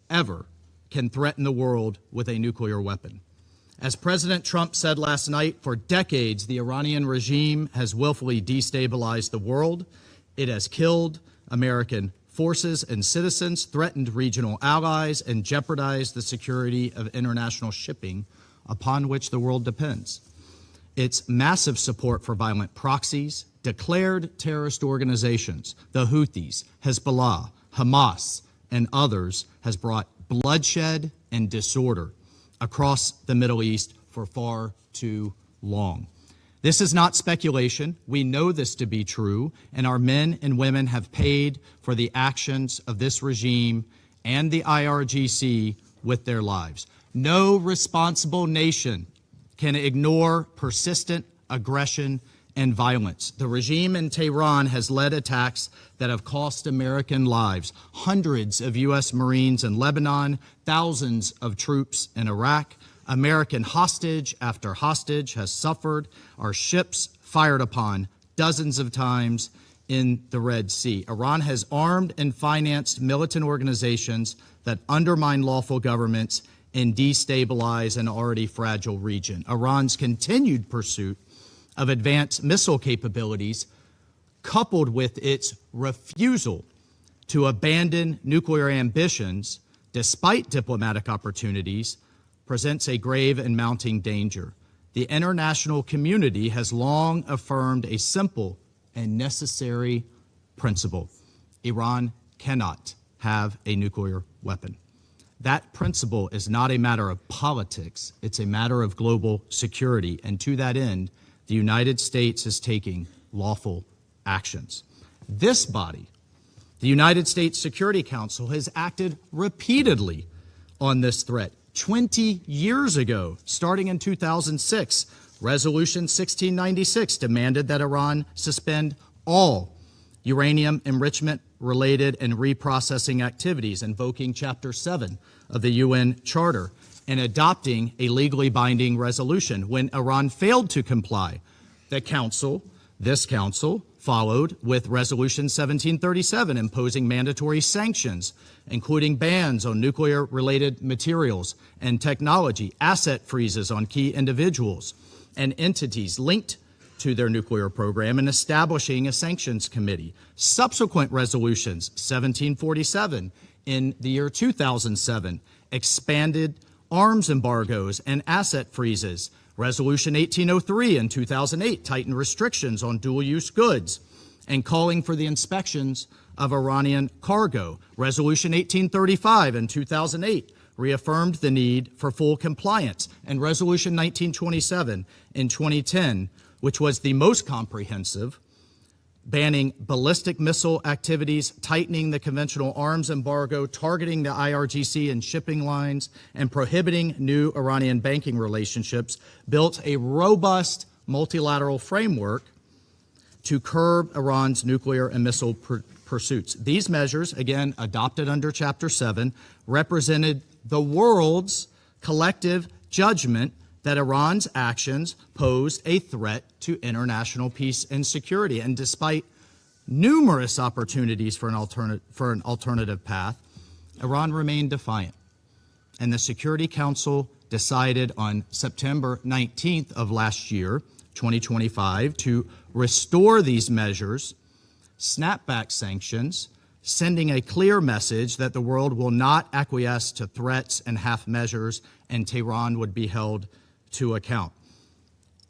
ever can threaten the world with a nuclear weapon. As President Trump said last night, for decades, the Iranian regime has willfully destabilized the world. It has killed American forces and citizens, threatened regional allies, and jeopardized the security of international shipping upon which the world depends. Its massive support for violent proxies, declared terrorist organizations, the Houthis, Hezbollah, Hamas, and others, has brought bloodshed and disorder across the Middle East for far too long. This is not speculation. We know this to be true, and our men and women have paid for the actions of this regime and the IRGC with their lives. No responsible nation can ignore persistent aggression and violence. The regime in Tehran has led attacks that have cost American lives. Hundreds of U.S. Marines in Lebanon, thousands of troops in Iraq. American hostage after hostage has suffered. Our ships fired upon dozens of times in the Red Sea. Iran has armed and financed militant organizations that undermine lawful governments and destabilize an already fragile region. Iran's continued pursuit of advanced missile capabilities, coupled with its refusal to abandon nuclear ambitions despite diplomatic opportunities, presents a grave and mounting danger. The international community has long affirmed a simple and necessary principle: Iran cannot have a nuclear weapon. That principle is not a matter of politics, it's a matter of global security, and to that end, the United States is taking lawful actions. This body, the United States Security Council, has acted repeatedly on this threat. 20 years ago, starting in 2006, Resolution 1696 demanded that Iran suspend all uranium enrichment-related and reprocessing activities, invoking Chapter 7 of the UN Charter, and adopting a legally binding resolution. When Iran failed to comply, this council followed with Resolution 1737, imposing mandatory sanctions, including bans on nuclear-related materials and technology, asset freezes on key individuals and entities linked to their nuclear program, and establishing a sanctions committee. Subsequent resolutions, 1747 in the year 2007, expanded arms embargoes and asset freezes. Resolution 1803 in 2008 tightened restrictions on dual-use goods and calling for the inspections of Iranian cargo. Resolution 1835 in 2008 reaffirmed the need for full compliance. And Resolution 1927 in 2010, which was the most comprehensive, banning ballistic missile activities, tightening the conventional arms embargo, targeting the IRGC and shipping lines, and prohibiting new Iranian banking relationships, built a robust multilateral framework to curb Iran's nuclear and missile pursuits. These measures, again, adopted under Chapter 7, represented the world's collective judgment that Iran's actions posed a threat to international peace and security. And despite numerous opportunities for an alternative path, Iran remained defiant. And the Security Council decided on September 19th of last year, 2025, to restore these measures, snap back sanctions, sending a clear message that the world will not acquiesce to threats and half measures, and Tehran would be held to account.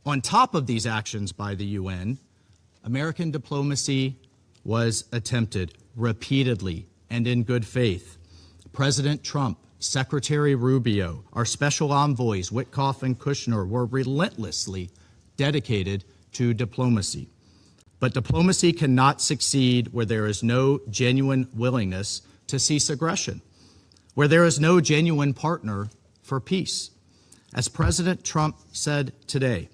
On top of these actions by the UN, American diplomacy was attempted repeatedly and in good faith. President Trump, Secretary Rubio, our special envoys, Witkoff and Kushner, were relentlessly dedicated to diplomacy. But diplomacy cannot succeed where there is no genuine willingness to cease aggression, where there is no genuine partner for peace. As President Trump said today,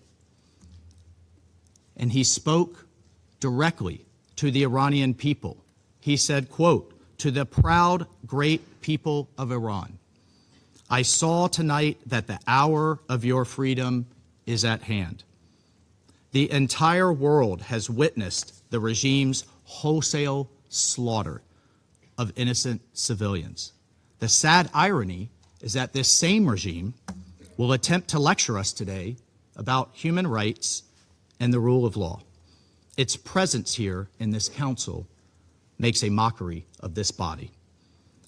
and he spoke directly to the Iranian people, he said, quote, "To the proud, great people of Iran, I saw tonight that the hour of your freedom is at hand. The entire world has witnessed the regime's wholesale slaughter of innocent civilians. The sad irony is that this same regime will attempt to lecture us today about human rights and the rule of law. Its presence here in this council makes a mockery of this body.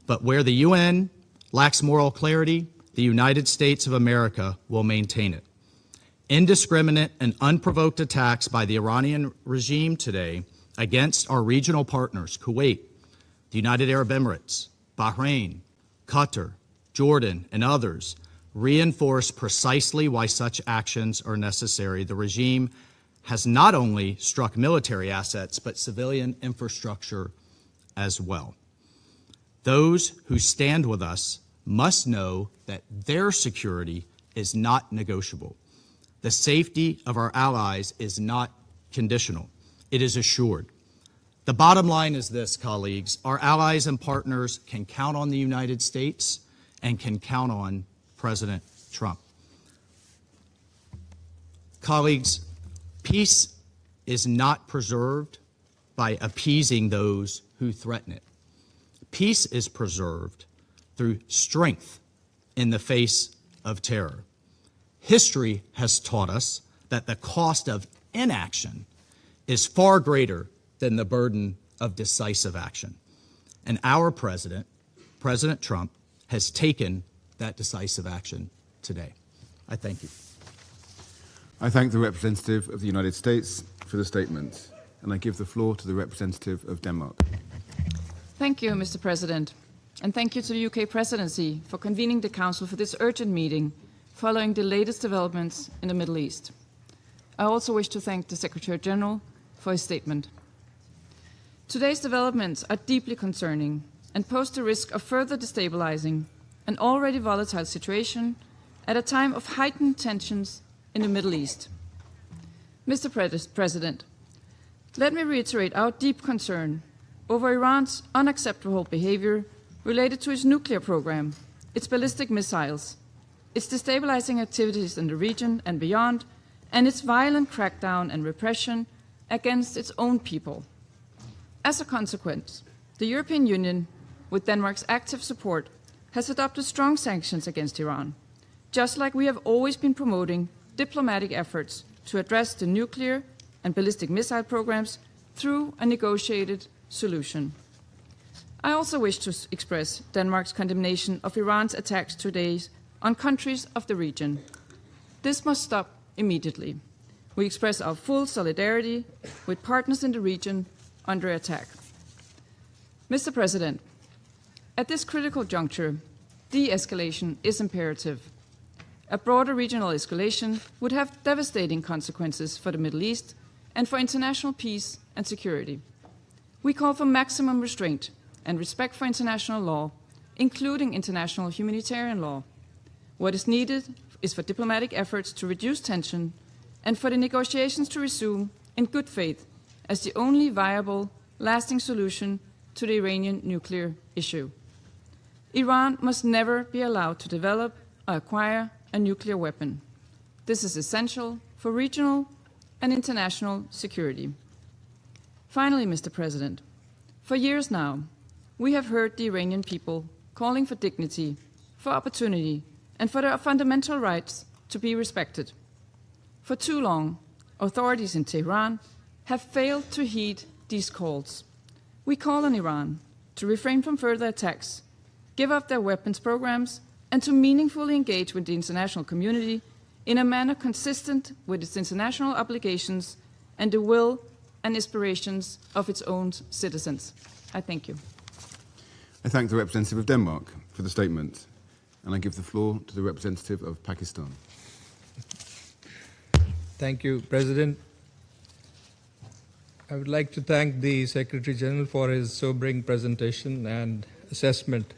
But where the UN lacks moral clarity, the United States of America will maintain it. Indiscriminate and unprovoked attacks by the Iranian regime today against our regional partners, Kuwait, the United Arab Emirates, Bahrain, Qatar, Jordan, and others, reinforce precisely why such actions are necessary. The regime has not only struck military assets, but civilian infrastructure as well. Those who stand with us must know that their security is not negotiable. The safety of our allies is not conditional. It is assured. The bottom line is this, colleagues. Our allies and partners can count on the United States and can count on President Trump. Colleagues, peace is not preserved by appeasing those who threaten it. Peace is preserved through strength in the face of terror. History has taught us that the cost of inaction is far greater than the burden of decisive action. And our president, President Trump, has taken that decisive action today. I thank you. I thank the representative of the United States for the statement, and I give the floor to the representative of Denmark. Thank you, Mr. President, and thank you to the UK Presidency for convening the Council for this urgent meeting following the latest developments in the Middle East. I also wish to thank the Secretary General for his statement. Today's developments are deeply concerning and pose the risk of further destabilizing an already volatile situation at a time of heightened tensions in the Middle East. Mr. President, let me reiterate our deep concern over Iran's unacceptable behavior related to its nuclear program, its ballistic missiles, its destabilizing activities in the region and beyond, and its violent crackdown and repression against its own people. As a consequence, the European Union, with Denmark's active support, has adopted strong sanctions against Iran, just like we have always been promoting diplomatic efforts to address the nuclear and ballistic missile programs through a negotiated solution. I also wish to express Denmark's condemnation of Iran's attacks today on countries of the region. This must stop immediately. We express our full solidarity with partners in the region under attack. Mr. President, at this critical juncture, de-escalation is imperative. A broader regional escalation would have devastating consequences for the Middle East and for international peace and security. We call for maximum restraint and respect for international law, including international humanitarian law. What is needed is for diplomatic efforts to reduce tension and for the negotiations to resume in good faith as the only viable, lasting solution to the Iranian nuclear issue. Iran must never be allowed to develop or acquire a nuclear weapon. This is essential for regional and international security. Finally, Mr. President, for years now, we have heard the Iranian people calling for dignity, for opportunity, and for their fundamental rights to be respected. For too long, authorities in Tehran have failed to heed these calls. We call on Iran to refrain from further attacks, give up their weapons programs, and to meaningfully engage with the international community in a manner consistent with its international obligations and the will and aspirations of its own citizens. I thank you. I thank the representative of Denmark for the statement, and I give the floor to the representative of Pakistan. Thank you, President. I would like to thank the Secretary General for his sobering presentation and assessment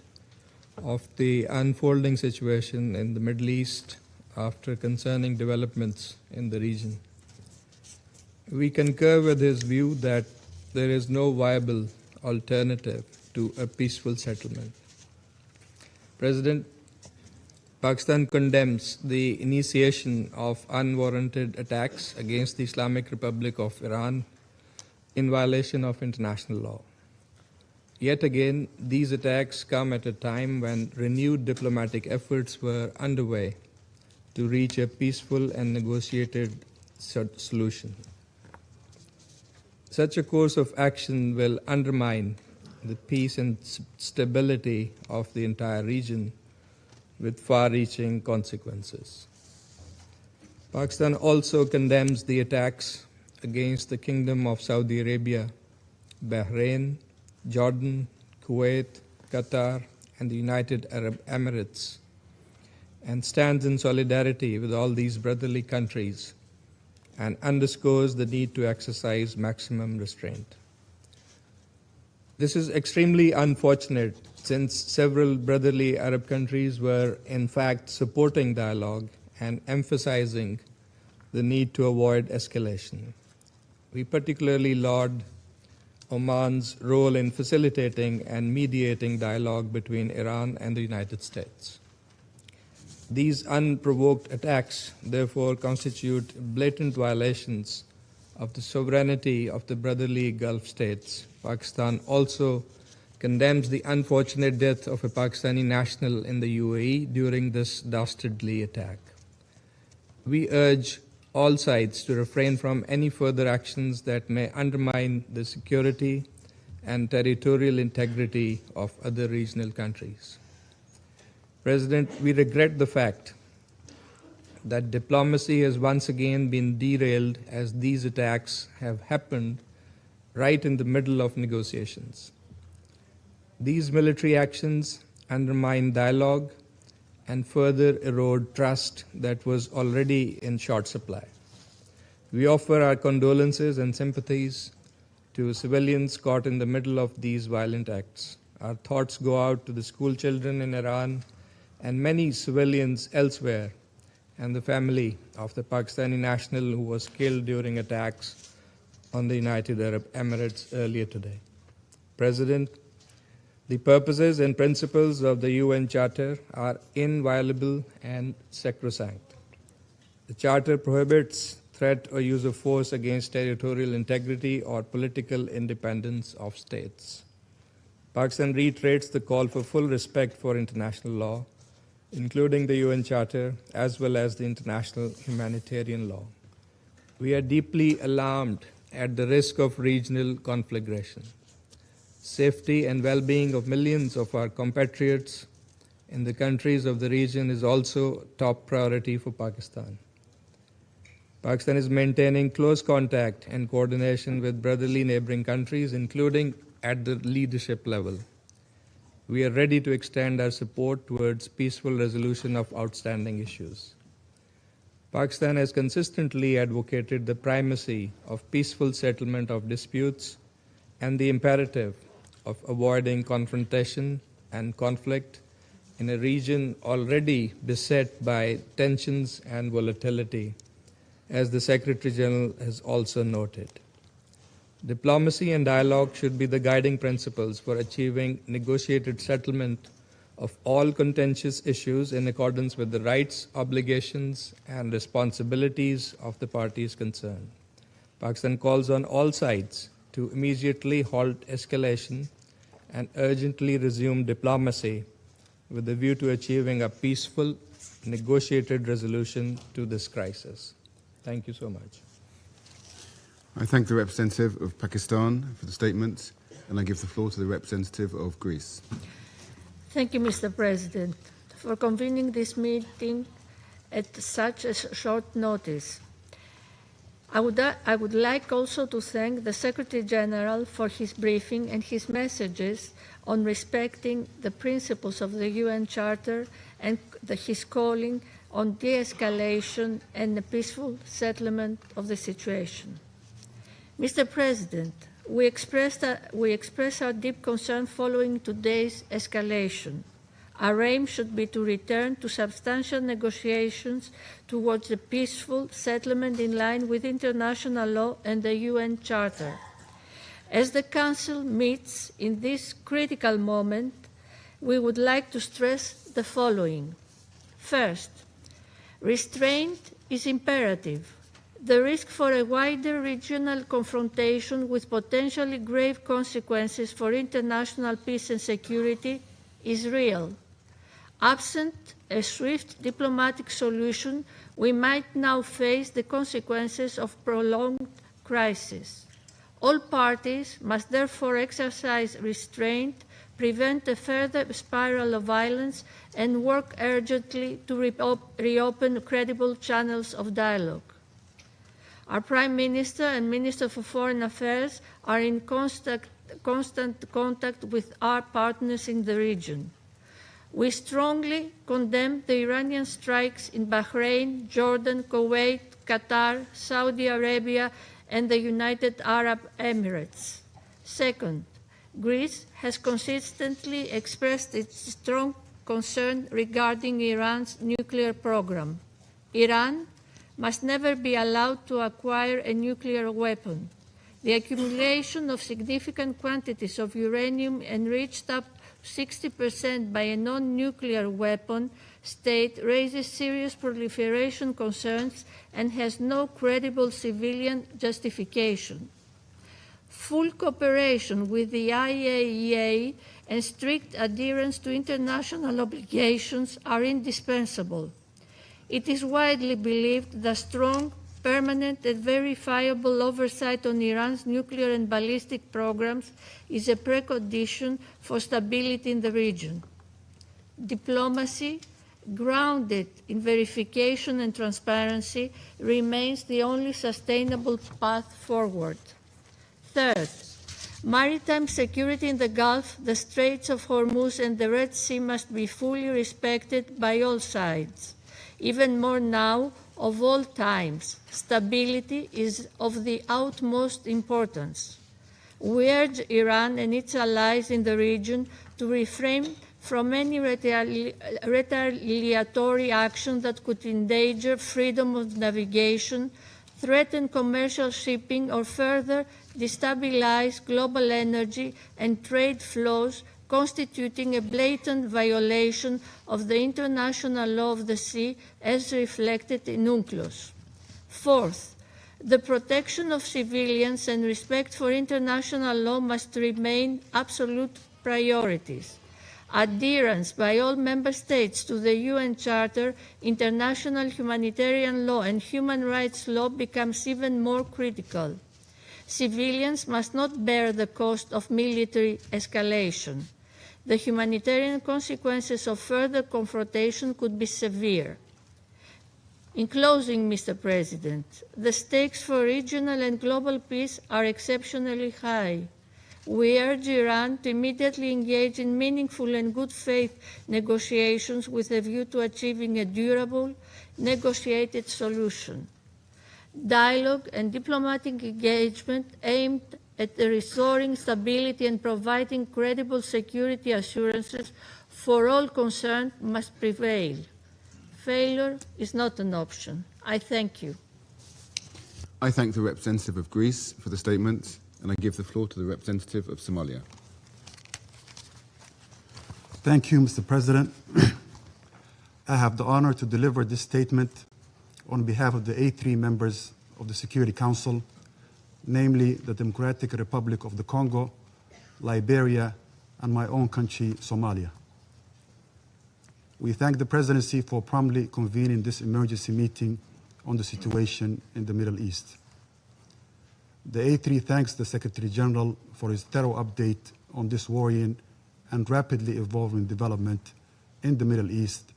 of the unfolding situation in the Middle East after concerning developments in the region. We concur with his view that there is no viable alternative to a peaceful settlement. President, Pakistan condemns the initiation of unwarranted attacks against the Islamic Republic of Iran in violation of international law. Yet again, these attacks come at a time when renewed diplomatic efforts were underway to reach a peaceful and negotiated solution. Such a course of action will undermine the peace and stability of the entire region with far-reaching consequences. Pakistan also condemns the attacks against the Kingdom of Saudi Arabia, Bahrain, Jordan, Kuwait, Qatar, and the United Arab Emirates, and stands in solidarity with all these brotherly countries and underscores the need to exercise maximum restraint. This is extremely unfortunate since several brotherly Arab countries were in fact supporting dialogue and emphasizing the need to avoid escalation. We particularly laud Oman's role in facilitating and mediating dialogue between Iran and the United States. These unprovoked attacks, therefore, constitute blatant violations of the sovereignty of the brotherly Gulf states. Pakistan also condemns the unfortunate death of a Pakistani national in the UAE during this dastardly attack. We urge all sides to refrain from any further actions that may undermine the security and territorial integrity of other regional countries. President, we regret the fact that diplomacy has once again been derailed as these attacks have happened right in the middle of negotiations. These military actions undermine dialogue and further erode trust that was already in short supply. We offer our condolences and sympathies to civilians caught in the middle of these violent acts. Our thoughts go out to the school children in Iran and many civilians elsewhere, and the family of the Pakistani national who was killed during attacks on the United Arab Emirates earlier today. President, the purposes and principles of the UN Charter are inviolable and sacrosanct. The Charter prohibits threat or use of force against territorial integrity or political independence of states. Pakistan reiterates the call for full respect for international law, including the UN Charter, as well as the international humanitarian law. We are deeply alarmed at the risk of regional conflagration. Safety and well-being of millions of our compatriots in the countries of the region is also top priority for Pakistan. Pakistan is maintaining close contact and coordination with brotherly neighboring countries, including at the leadership level. We are ready to extend our support towards peaceful resolution of outstanding issues. Pakistan has consistently advocated the primacy of peaceful settlement of disputes and the imperative of avoiding confrontation and conflict in a region already beset by tensions and volatility, as the Secretary General has also noted. Diplomacy and dialogue should be the guiding principles for achieving negotiated settlement of all contentious issues in accordance with the rights, obligations, and responsibilities of the parties concerned. Pakistan calls on all sides to immediately halt escalation and urgently resume diplomacy with a view to achieving a peaceful, negotiated resolution to this crisis. Thank you so much. I thank the representative of Pakistan for the statement, and I give the floor to the representative of Greece. Thank you, Mr. President, for convening this meeting at such a short notice. I would like also to thank the Secretary General for his briefing and his messages on respecting the principles of the UN Charter and his calling on de-escalation and a peaceful settlement of the situation. Mr. President, we express our deep concern following today's escalation. Our aim should be to return to substantial negotiations towards a peaceful settlement in line with international law and the UN Charter. As the Council meets in this critical moment, we would like to stress the following. First, restraint is imperative. The risk for a wider regional confrontation with potentially grave consequences for international peace and security is real. Absent a swift diplomatic solution, we might now face the consequences of prolonged crisis. All parties must therefore exercise restraint, prevent a further spiral of violence, and work urgently to reopen credible channels of dialogue. Our Prime Minister and Minister for Foreign Affairs are in constant contact with our partners in the region. We strongly condemn the Iranian strikes in Bahrain, Jordan, Kuwait, Qatar, Saudi Arabia, and the United Arab Emirates. Second, Greece has consistently expressed its strong concern regarding Iran's nuclear program. Iran must never be allowed to acquire a nuclear weapon. The accumulation of significant quantities of uranium enriched up to 60% by a non-nuclear weapon state raises serious proliferation concerns and has no credible civilian justification. Full cooperation with the IAEA and strict adherence to international obligations are indispensable. It is widely believed that strong, permanent, and verifiable oversight on Iran's nuclear and ballistic programs is a precondition for stability in the region. Diplomacy, grounded in verification and transparency, remains the only sustainable path forward. Third, maritime security in the Gulf, the Straits of Hormuz, and the Red Sea must be fully respected by all sides. Even more now, of all times, stability is of the utmost importance. We urge Iran and its allies in the region to refrain from any retaliatory action that could endanger freedom of navigation, threaten commercial shipping, or further destabilize global energy and trade flows, constituting a blatant violation of the international law of the sea as reflected in UNCLOS. Fourth, the protection of civilians and respect for international law must remain absolute priorities. Adherence by all member states to the UN Charter, international humanitarian law, and human rights law becomes even more critical. Civilians must not bear the cost of military escalation. The humanitarian consequences of further confrontation could be severe. In closing, Mr. President, the stakes for regional and global peace are exceptionally high. We urge Iran to immediately engage in meaningful and good faith negotiations with a view to achieving a durable, negotiated solution. Dialogue and diplomatic engagement aimed at restoring stability and providing credible security assurances for all concerned must prevail. Failure is not an option. I thank you. I thank the representative of Greece for the statement, and I give the floor to the representative of Somalia. Thank you, Mr. President. I have the honor to deliver this statement on behalf of the A3 members of the Security Council, namely the Democratic Republic of the Congo, Liberia, and my own country, Somalia. We thank the Presidency for promptly convening this emergency meeting on the situation in the Middle East. The A3 thanks the Secretary General for his thorough update on this worrying and rapidly evolving development in the Middle East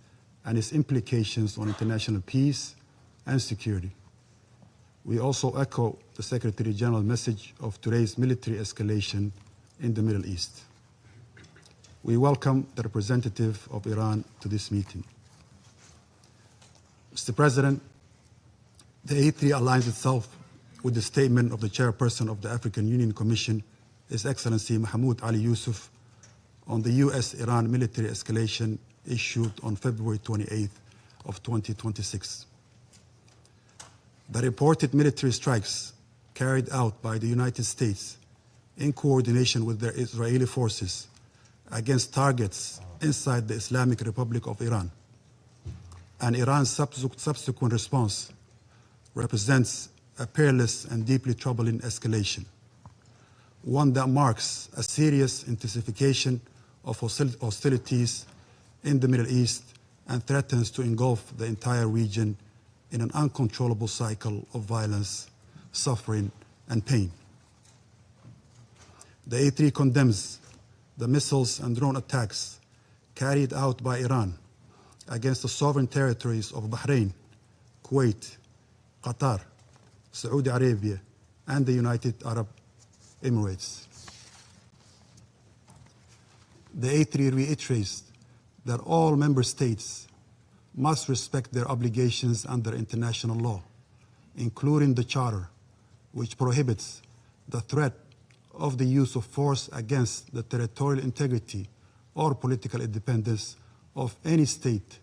and its implications on international peace and security. We also echo the Secretary General's message of today's military escalation in the Middle East. We welcome the representative of Iran to this meeting. Mr. President, the A3 aligns itself with the statement of the chairperson of the African Union Commission, His Excellency Mahmoud Ali Yusuf, on the U.S.-Iran military escalation issued on February 28th of 2026. The reported military strikes carried out by the United States in coordination with their Israeli forces against targets inside the Islamic Republic of Iran, and Iran's subsequent response represents a perilous and deeply troubling escalation, one that marks a serious intensification of hostilities in the Middle East and threatens to engulf the entire region in an uncontrollable cycle of violence, suffering, and pain. The A3 condemns the missiles and drone attacks carried out by Iran against the sovereign territories of Bahrain, Kuwait, Qatar, Saudi Arabia, and the United Arab Emirates. The A3 reiterates that all member states must respect their obligations under international law, including the Charter, which prohibits the threat of the use of force against the territorial integrity or political independence of any state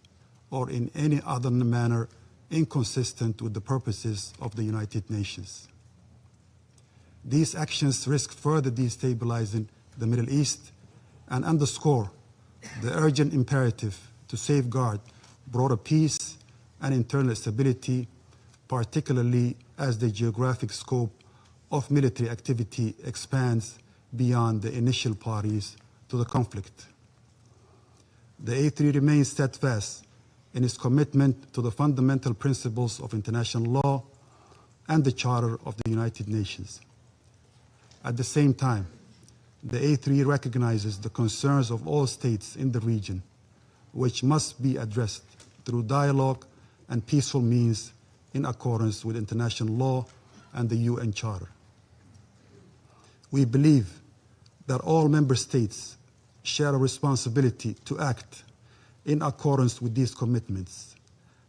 or in any other manner inconsistent with the purposes of the United Nations. These actions risk further destabilizing the Middle East and underscore the urgent imperative to safeguard broader peace and internal stability, particularly as the geographic scope of military activity expands beyond the initial parties to the conflict. The A3 remains steadfast in its commitment to the fundamental principles of international law and the Charter of the United Nations. At the same time, the A3 recognizes the concerns of all states in the region, which must be addressed through dialogue and peaceful means in accordance with international law and the UN Charter. We believe that all member states share a responsibility to act in accordance with these commitments,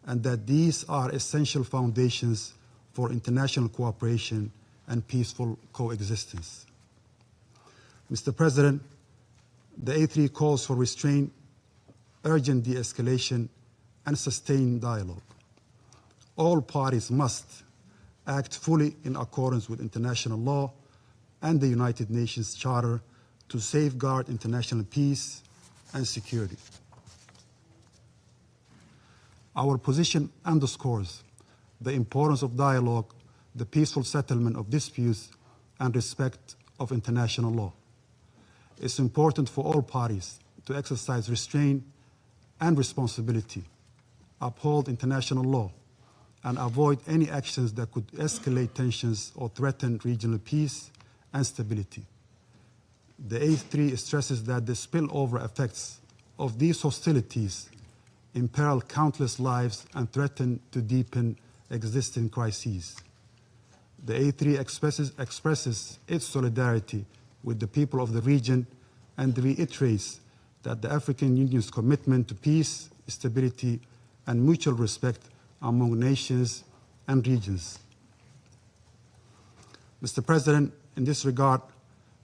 and that these are essential foundations for international cooperation and peaceful coexistence. Mr. President, the A3 calls for restraint, urgent de-escalation, and sustained dialogue. All parties must act fully in accordance with international law and the United Nations Charter to safeguard international peace and security. Our position underscores the importance of dialogue, the peaceful settlement of disputes, and respect of international law. It's important for all parties to exercise restraint and responsibility, uphold international law, and avoid any actions that could escalate tensions or threaten regional peace and stability. The A3 stresses that the spillover effects of these hostilities imperil countless lives and threaten to deepen existing crises. The A3 expresses its solidarity with the people of the region and reiterates that the African Union's commitment to peace, stability, and mutual respect among nations and regions. Mr. President, in this regard,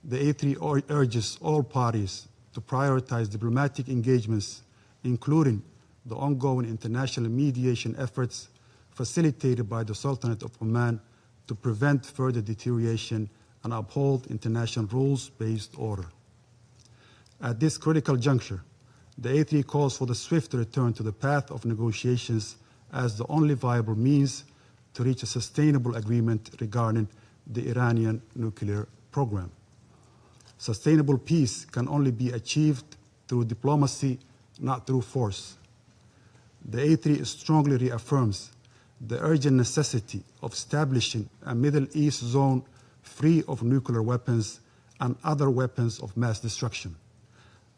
the A3 urges all parties to prioritize diplomatic engagements, including the ongoing international mediation efforts facilitated by the Sultanate of Oman to prevent further deterioration and uphold international rules-based order. At this critical juncture, the A3 calls for the swift return to the path of negotiations as the only viable means to reach a sustainable agreement regarding the Iranian nuclear program. Sustainable peace can only be achieved through diplomacy, not through force. The A3 strongly reaffirms the urgent necessity of establishing a Middle East zone free of nuclear weapons and other weapons of mass destruction,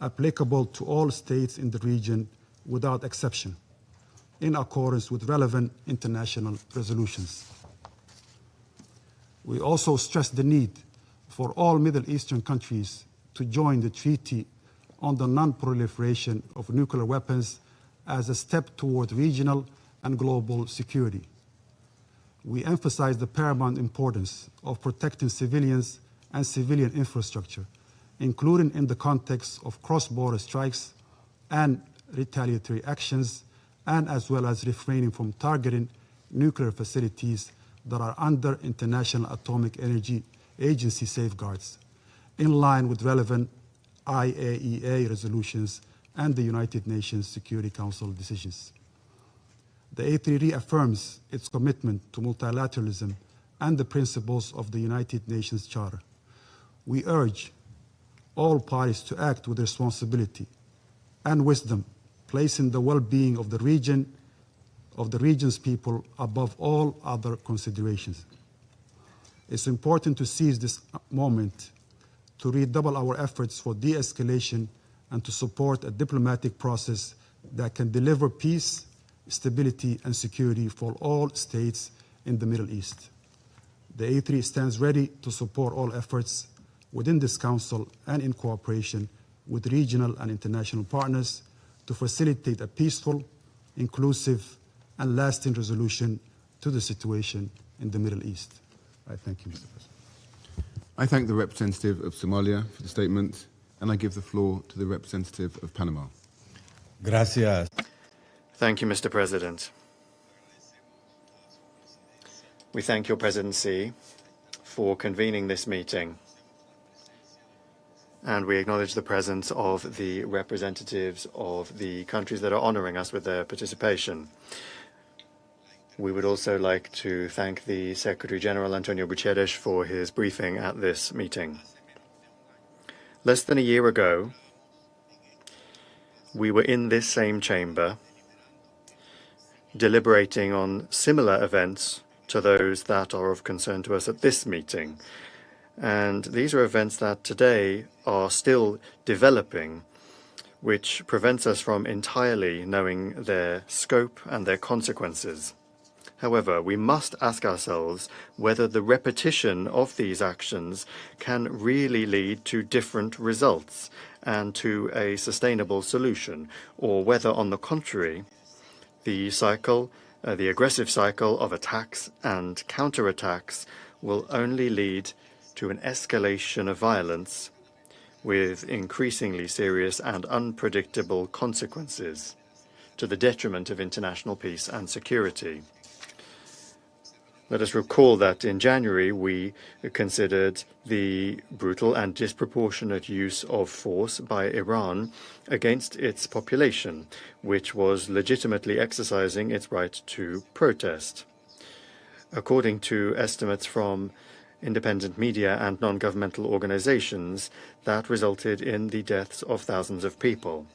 applicable to all states in the region without exception, in accordance with relevant international resolutions. We also stress the need for all Middle Eastern countries to join the Treaty on the Non-Proliferation of Nuclear Weapons as a step toward regional and global security. We emphasize the paramount importance of protecting civilians and civilian infrastructure, including in the context of cross-border strikes and retaliatory actions, and as well as refraining from targeting nuclear facilities that are under International Atomic Energy Agency safeguards, in line with relevant IAEA resolutions and the United Nations Security Council decisions. The A3 reaffirms its commitment to multilateralism and the principles of the United Nations Charter. We urge all parties to act with responsibility and wisdom, placing the well-being of the region's people above all other considerations. It's important to seize this moment to redouble our efforts for de-escalation and to support a diplomatic process that can deliver peace, stability, and security for all states in the Middle East. The A3 stands ready to support all efforts within this Council and in cooperation with regional and international partners to facilitate a peaceful, inclusive, and lasting resolution to the situation in the Middle East. I thank you, Mr. President. I thank the representative of Somalia for the statement, and I give the floor to the representative of Panama. Gracias. Thank you, Mr. President. We thank your presidency for convening this meeting, and we acknowledge the presence of the representatives of the countries that are honoring us with their participation. We would also like to thank the Secretary General, Antonio Guterres, for his briefing at this meeting. Less than a year ago, we were in this same chamber deliberating on similar events to those that are of concern to us at this meeting. And these are events that today are still developing, which prevents us from entirely knowing their scope and their consequences. However, we must ask ourselves whether the repetition of these actions can really lead to different results and to a sustainable solution, or whether, on the contrary, the aggressive cycle of attacks and counterattacks will only lead to an escalation of violence with increasingly serious and unpredictable consequences to the detriment of international peace and security. Let us recall that in January we considered the brutal and disproportionate use of force by Iran against its population, which was legitimately exercising its right to protest. According to estimates from independent media and non-governmental organizations, that resulted in the deaths of thousands of people.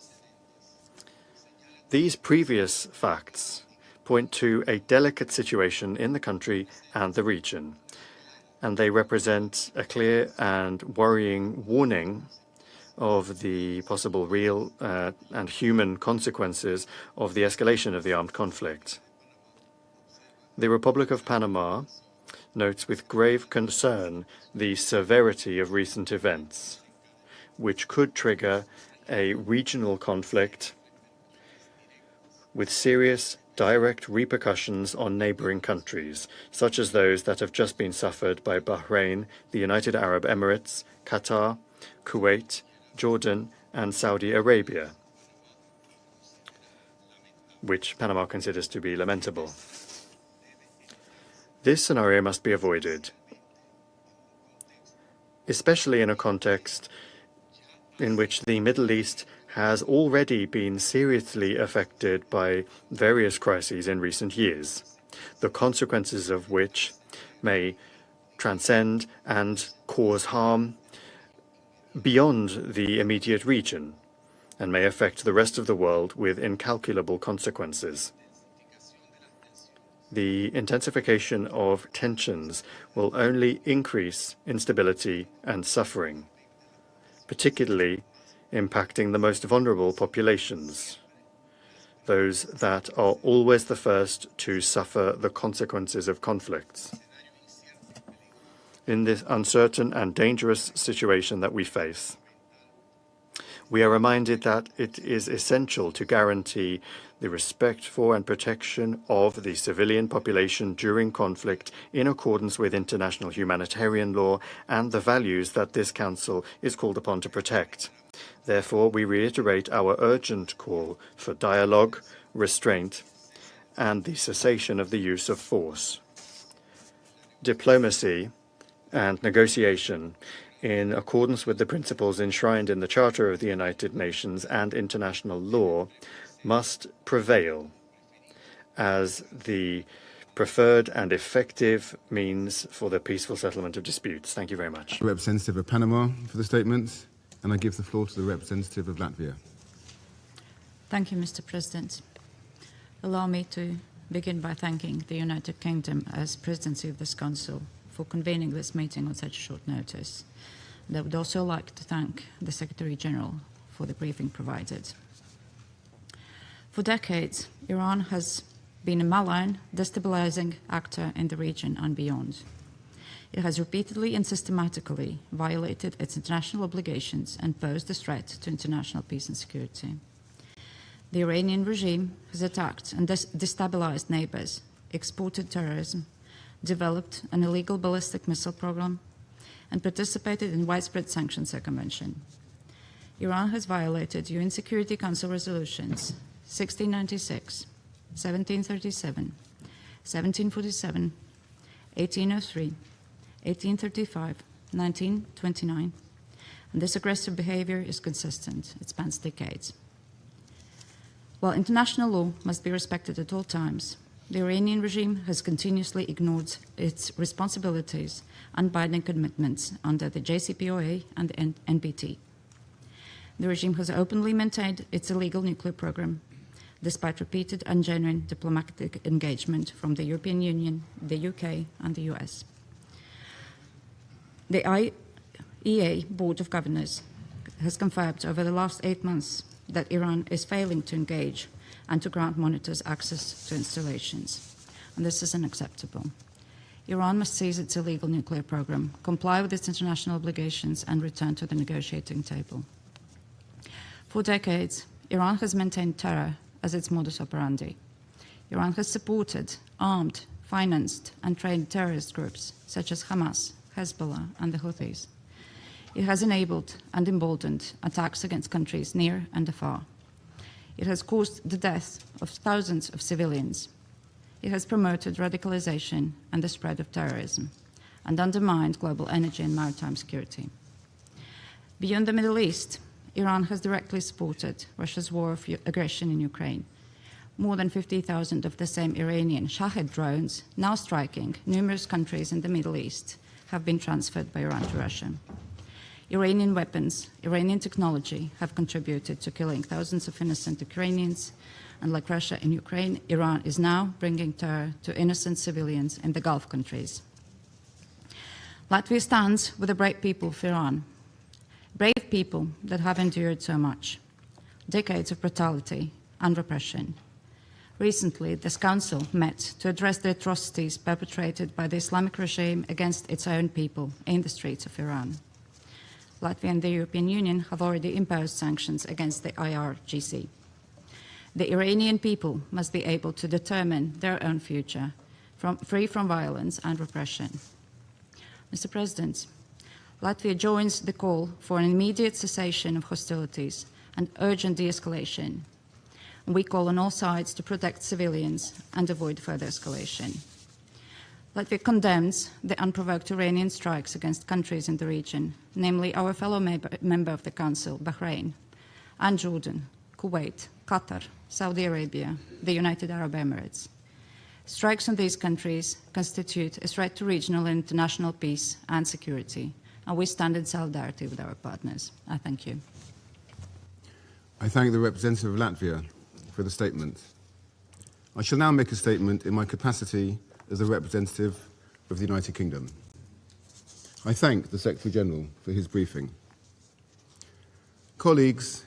These previous facts point to a delicate situation in the country and the region, and they represent a clear and worrying warning of the possible real and human consequences of the escalation of the armed conflict. The Republic of Panama notes with grave concern the severity of recent events, which could trigger a regional conflict with serious direct repercussions on neighboring countries, such as those that have just been suffered by Bahrain, the United Arab Emirates, Qatar, Kuwait, Jordan, and Saudi Arabia, which Panama considers to be lamentable. This scenario must be avoided. especially in a context in which the Middle East has already been seriously affected by various crises in recent years, the consequences of which may transcend and cause harm beyond the immediate region and may affect the rest of the world with incalculable consequences. The intensification of tensions will only increase instability and suffering, particularly impacting the most vulnerable populations, those that are always the first to suffer the consequences of conflicts. In this uncertain and dangerous situation that we face, we are reminded that it is essential to guarantee the respect for and protection of the civilian population during conflict in accordance with international humanitarian law and the values that this Council is called upon to protect. Therefore, we reiterate our urgent call for dialogue, restraint, and the cessation of the use of force. Diplomacy and negotiation, in accordance with the principles enshrined in the Charter of the United Nations and international law, must prevail as the preferred and effective means for the peaceful settlement of disputes. Thank you very much. The representative of Panama for the statement, and I give the floor to the representative of Latvia. Thank you, Mr. President. Allow me to begin by thanking the United Kingdom as Presidency of this Council for convening this meeting on such short notice. And I would also like to thank the Secretary-General for the briefing provided. For decades, Iran has been a malign, destabilizing actor in the region and beyond. It has repeatedly and systematically violated its international obligations and posed a threat to international peace and security. The Iranian regime has attacked and destabilized neighbors, exported terrorism, developed an illegal ballistic missile program, and participated in widespread sanctions circumvention. Iran has violated UN Security Council resolutions 1696, 1737, 1747, 1803, 1835, 1929, and this aggressive behavior is consistent. It spans decades. While international law must be respected at all times, the Iranian regime has continuously ignored its responsibilities and binding commitments under the JCPOA and the NPT. The regime has openly maintained its illegal nuclear program, despite repeated and genuine diplomatic engagement from the European Union, the UK, and the US. The IAEA Board of Governors has confirmed over the last 8 months that Iran is failing to engage and to grant monitors access to installations. And this is unacceptable. Iran must cease its illegal nuclear program, comply with its international obligations, and return to the negotiating table. For decades, Iran has maintained terror as its modus operandi. Iran has supported, armed, financed, and trained terrorist groups such as Hamas, Hezbollah, and the Houthis. It has enabled and emboldened attacks against countries near and afar. It has caused the death of thousands of civilians. It has promoted radicalization and the spread of terrorism, and undermined global energy and maritime security. Beyond the Middle East, Iran has directly supported Russia's war of aggression in Ukraine. More than 50,000 of the same Iranian Shahed drones, now striking numerous countries in the Middle East, have been transferred by Iran to Russia. Iranian weapons, Iranian technology have contributed to killing thousands of innocent Ukrainians, and like Russia in Ukraine, Iran is now bringing terror to innocent civilians in the Gulf countries. Latvia stands with the brave people of Iran, brave people that have endured so much, decades of brutality and repression. Recently, this Council met to address the atrocities perpetrated by the Islamic regime against its own people in the streets of Iran. Latvia and the European Union have already imposed sanctions against the IRGC. The Iranian people must be able to determine their own future, free from violence and repression. Mr. President, Latvia joins the call for an immediate cessation of hostilities and urgent de-escalation. We call on all sides to protect civilians and avoid further escalation. Latvia condemns the unprovoked Iranian strikes against countries in the region, namely our fellow member of the Council, Bahrain, and Jordan, Kuwait, Qatar, Saudi Arabia, the United Arab Emirates. Strikes on these countries constitute a threat to regional and international peace and security, and we stand in solidarity with our partners. I thank you. I thank the representative of Latvia for the statement. I shall now make a statement in my capacity as the representative of the United Kingdom. I thank the Secretary-General for his briefing. Colleagues,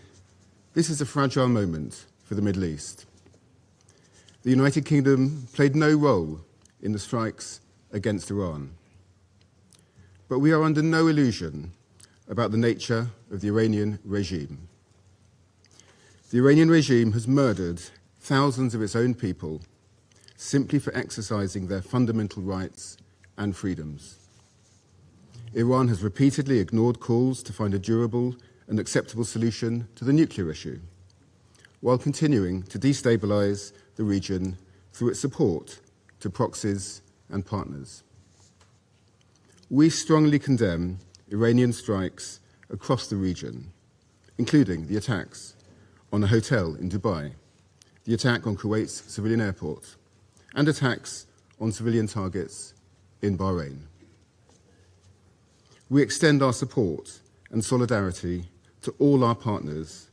this is a fragile moment for the Middle East. The United Kingdom played no role in the strikes against Iran. But we are under no illusion about the nature of the Iranian regime. The Iranian regime has murdered thousands of its own people simply for exercising their fundamental rights and freedoms. Iran has repeatedly ignored calls to find a durable and acceptable solution to the nuclear issue, while continuing to destabilize the region through its support to proxies and partners. We strongly condemn Iranian strikes across the region, including the attacks on a hotel in Dubai, the attack on Kuwait's civilian airport, and attacks on civilian targets in Bahrain. We extend our support and solidarity to all our partners,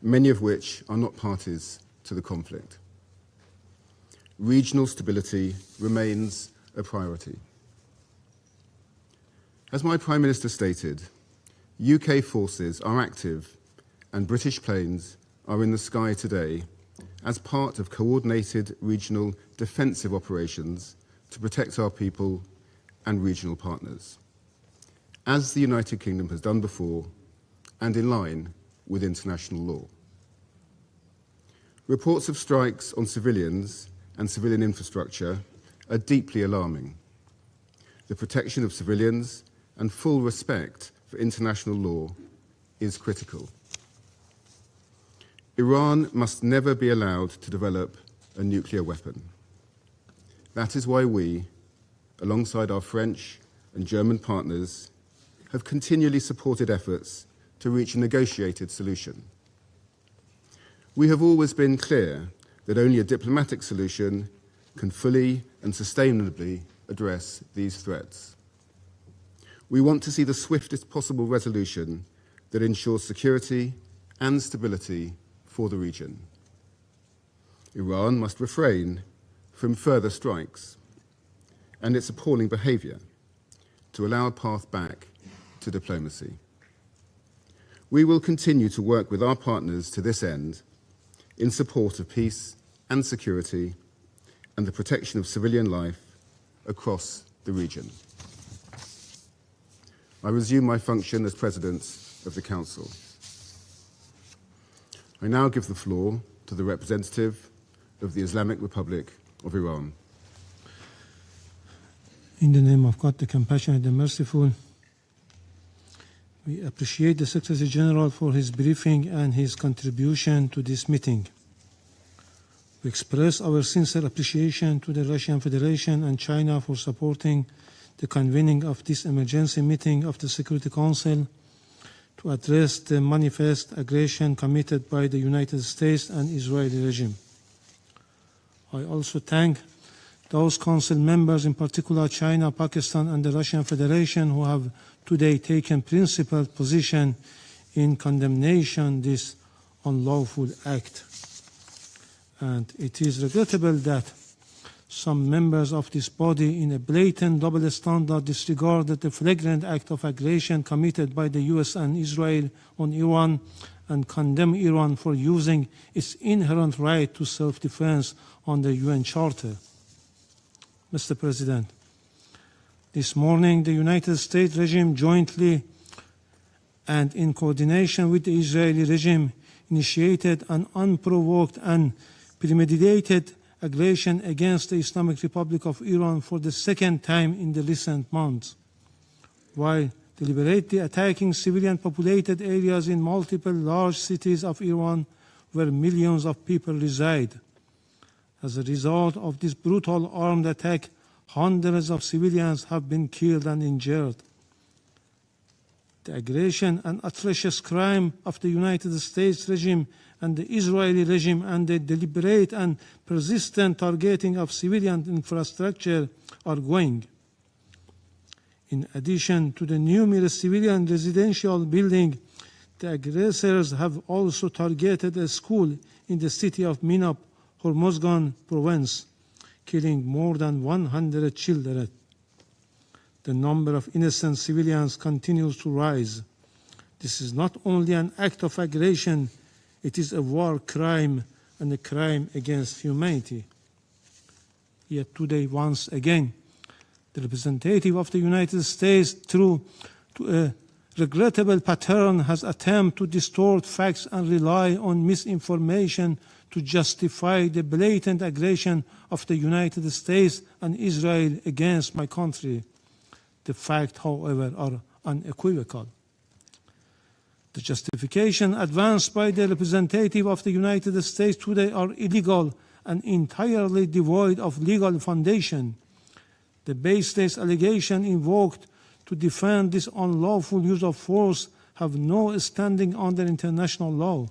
many of which are not parties to the conflict. Regional stability remains a priority. As my Prime Minister stated, UK forces are active and British planes are in the sky today as part of coordinated regional defensive operations to protect our people and regional partners, as the United Kingdom has done before and in line with international law. Reports of strikes on civilians and civilian infrastructure are deeply alarming. The protection of civilians and full respect for international law is critical. Iran must never be allowed to develop a nuclear weapon. That is why we, alongside our French and German partners, have continually supported efforts to reach a negotiated solution. We have always been clear that only a diplomatic solution can fully and sustainably address these threats. We want to see the swiftest possible resolution that ensures security and stability for the region. Iran must refrain from further strikes and its appalling behavior to allow a path back to diplomacy. We will continue to work with our partners to this end in support of peace and security and the protection of civilian life across the region. I resume my function as President of the Council. I now give the floor to the representative of the Islamic Republic of Iran. In the name of God, the compassionate and merciful, we appreciate the Secretary General for his briefing and his contribution to this meeting. We express our sincere appreciation to the Russian Federation and China for supporting the convening of this emergency meeting of the Security Council to address the manifest aggression committed by the United States and Israeli regime. I also thank those Council members, in particular China, Pakistan, and the Russian Federation, who have today taken principled position in condemnation this unlawful act. And it is regrettable that some members of this body, in a blatant double standard, disregarded the flagrant act of aggression committed by the US and Israel on Iran and condemn Iran for using its inherent right to self-defense under UN Charter. Mr. President, this morning the United States regime jointly and in coordination with the Israeli regime initiated an unprovoked and premeditated aggression against the Islamic Republic of Iran for the second time in the recent months, while deliberately attacking civilian populated areas in multiple large cities of Iran where millions of people reside. As a result of this brutal armed attack, Hundreds of civilians have been killed and injured. The aggression and atrocious crime of the United States regime and the Israeli regime and the deliberate and persistent targeting of civilian infrastructure are going. In addition to the numerous civilian residential buildings, the aggressors have also targeted a school in the city of Minop, Hormozgan province, killing more than 100 children. The number of innocent civilians continues to rise. This is not only an act of aggression, it is a war crime and a crime against humanity. Yet today, once again, the representative of the United States, through a regrettable pattern, has attempted to distort facts and rely on misinformation to justify the blatant aggression of the United States and Israel against my country. The facts, however, are unequivocal. The justification advanced by the representative of the United States today are illegal and entirely devoid of legal foundation. The baseless allegation invoked to defend this unlawful use of force have no standing under international law.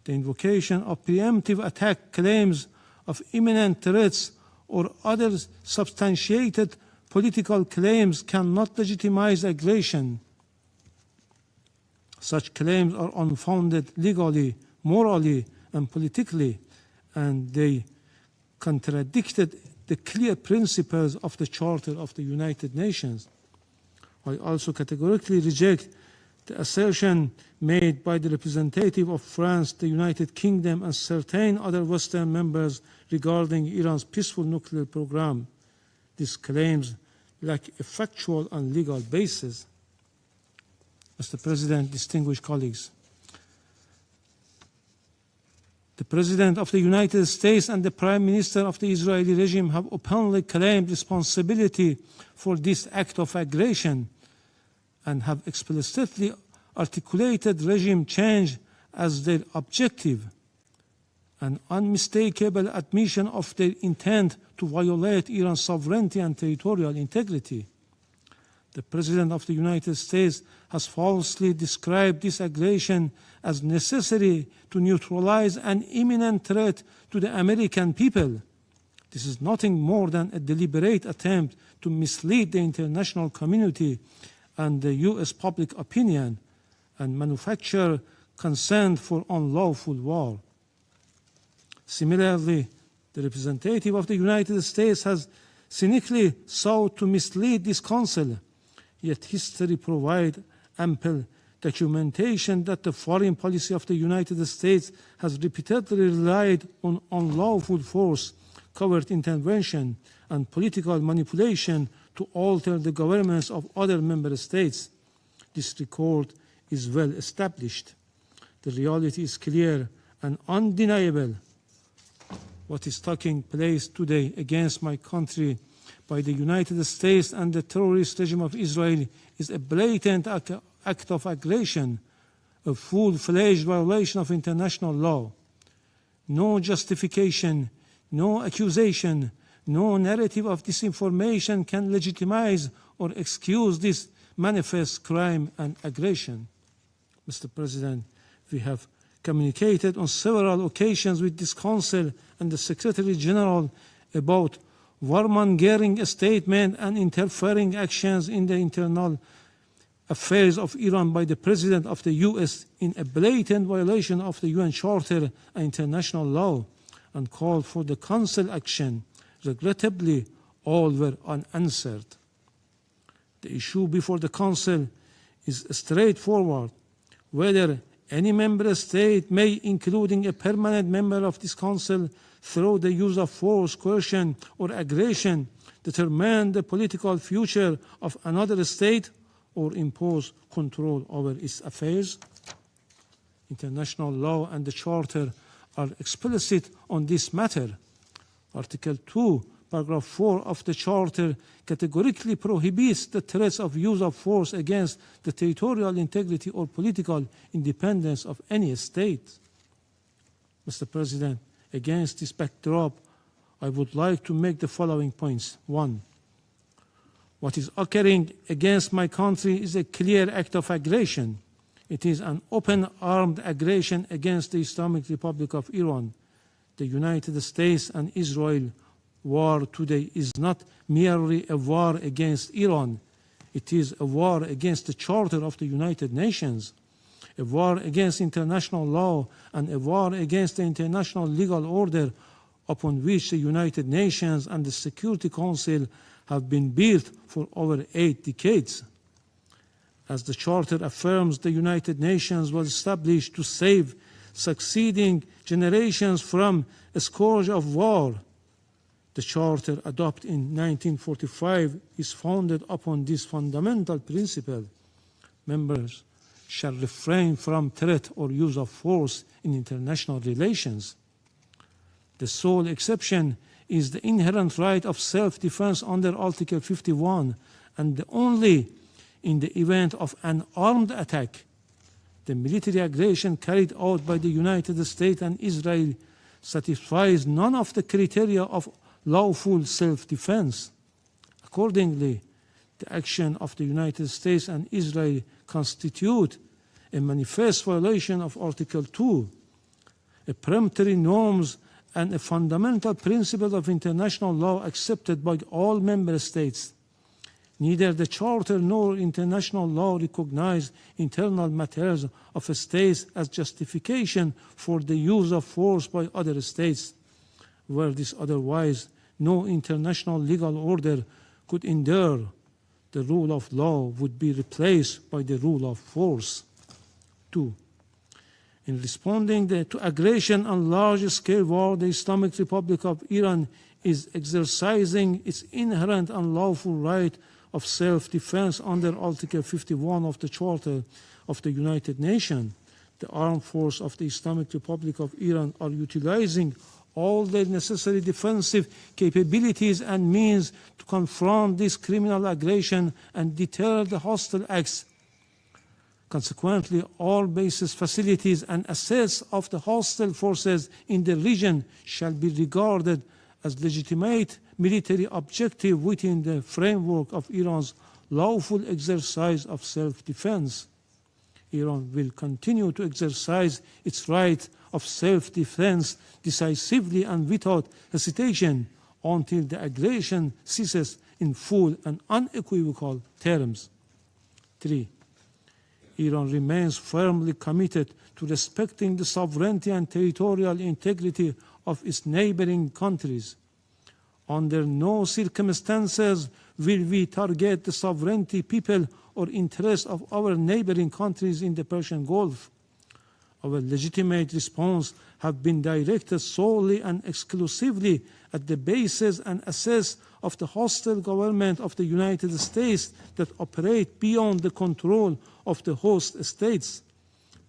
The invocation of preemptive attack claims of imminent threats or other substantiated political claims cannot legitimize aggression. Such claims are unfounded legally, morally, and politically, and they contradicted the clear principles of the Charter of the United Nations. I also categorically reject the assertion made by the representative of France, the United Kingdom, and certain other Western members regarding Iran's peaceful nuclear program. These claims lack a factual and legal basis. Mr. President, distinguished colleagues, the President of the United States and the Prime Minister of the Israeli regime have openly claimed responsibility for this act of aggression and have explicitly articulated regime change as their objective, an unmistakable admission of their intent to violate Iran's sovereignty and territorial integrity. The President of the United States has falsely described this aggression as necessary to neutralize an imminent threat to the American people. This is nothing more than a deliberate attempt to mislead the international community and the U.S. public opinion and manufacture consent for unlawful war. Similarly, the representative of the United States has cynically sought to mislead this Council, yet history provides ample documentation that the foreign policy of the United States has repeatedly relied on unlawful force, covert intervention, and political manipulation to alter the governments of other member states. This record is well established. The reality is clear and undeniable. What is taking place today against my country by the United States and the terrorist regime of Israel is a blatant act of aggression, a full-fledged violation of international law. No justification, no accusation, no narrative of disinformation can legitimize or excuse this manifest crime and aggression. Mr. President, we have communicated on several occasions with this Council and the Secretary General about warmongering statements and interfering actions in the internal affairs of Iran by the President of the U.S. in a blatant violation of the UN Charter and international law, and called for the Council action. Regrettably, all were unanswered. The issue before the Council is straightforward: whether any member state may, including a permanent member of this Council, through the use of force, coercion, or aggression, determine the political future of another state or impose control over its affairs. International law and the Charter are explicit on this matter. Article 2, Paragraph 4 of the Charter categorically prohibits the threats of use of force against the territorial integrity or political independence of any state. Mr. President, against this backdrop, I would like to make the following points. 1. What is occurring against my country is a clear act of aggression. It is an open armed aggression against the Islamic Republic of Iran. The United States and Israel war today is not merely a war against Iran. It is a war against the Charter of the United Nations, a war against international law, and a war against the international legal order upon which the United Nations and the Security Council have been built for over 8 decades. As the Charter affirms, the United Nations was established to save succeeding generations from a scourge of war. The Charter, adopted in 1945, is founded upon this fundamental principle. Members shall refrain from threat or use of force in international relations. The sole exception is the inherent right of self-defense under Article 51, and only in the event of an armed attack. The military aggression carried out by the United States and Israel satisfies none of the criteria of lawful self-defense. Accordingly, the action of the United States and Israel constitute a manifest violation of Article 2, a peremptory norms and a fundamental principle of international law accepted by all member states. Neither the Charter nor international law recognize internal matters of states as justification for the use of force by other states. Were this otherwise, no international legal order could endure. The rule of law would be replaced by the rule of force. 2. In responding to aggression and large-scale war, the Islamic Republic of Iran is exercising its inherent and lawful right of self-defense under Article 51 of the Charter of the United Nations. The armed forces of the Islamic Republic of Iran are utilizing all the necessary defensive capabilities and means to confront this criminal aggression and deter the hostile acts. Consequently, all bases, facilities, and assets of the hostile forces in the region shall be regarded as legitimate military objective within the framework of Iran's lawful exercise of self-defense. Iran will continue to exercise its right of self-defense decisively and without hesitation until the aggression ceases in full and unequivocal terms. 3. Iran remains firmly committed to respecting the sovereignty and territorial integrity of its neighboring countries. Under no circumstances will we target the sovereignty, people, or interests of our neighboring countries in the Persian Gulf. Our legitimate response have been directed solely and exclusively at the bases and assets of the hostile government of the United States that operate beyond the control of the host states.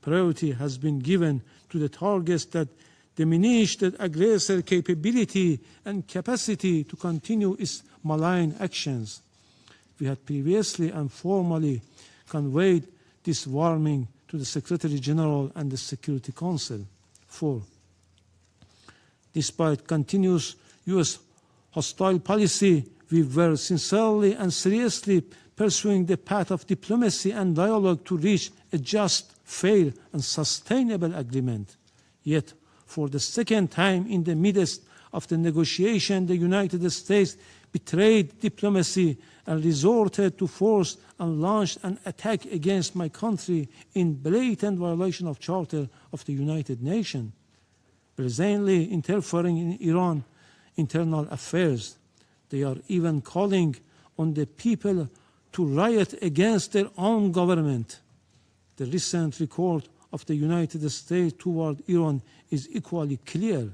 Priority has been given to the targets that diminish the aggressor capability and capacity to continue its malign actions. We had previously and formally conveyed this warning to the Secretary General and the Security Council. 4. Despite continuous U.S. hostile policy, we were sincerely and seriously pursuing the path of diplomacy and dialogue to reach a just, fair, and sustainable agreement. Yet, for the second time in the midst of the negotiation, the United States betrayed diplomacy and resorted to force and launched an attack against my country in blatant violation of Charter of the United Nations, presently interfering in Iran's internal affairs. They are even calling on the people to riot against their own government. The recent record of the United States toward Iran is equally clear.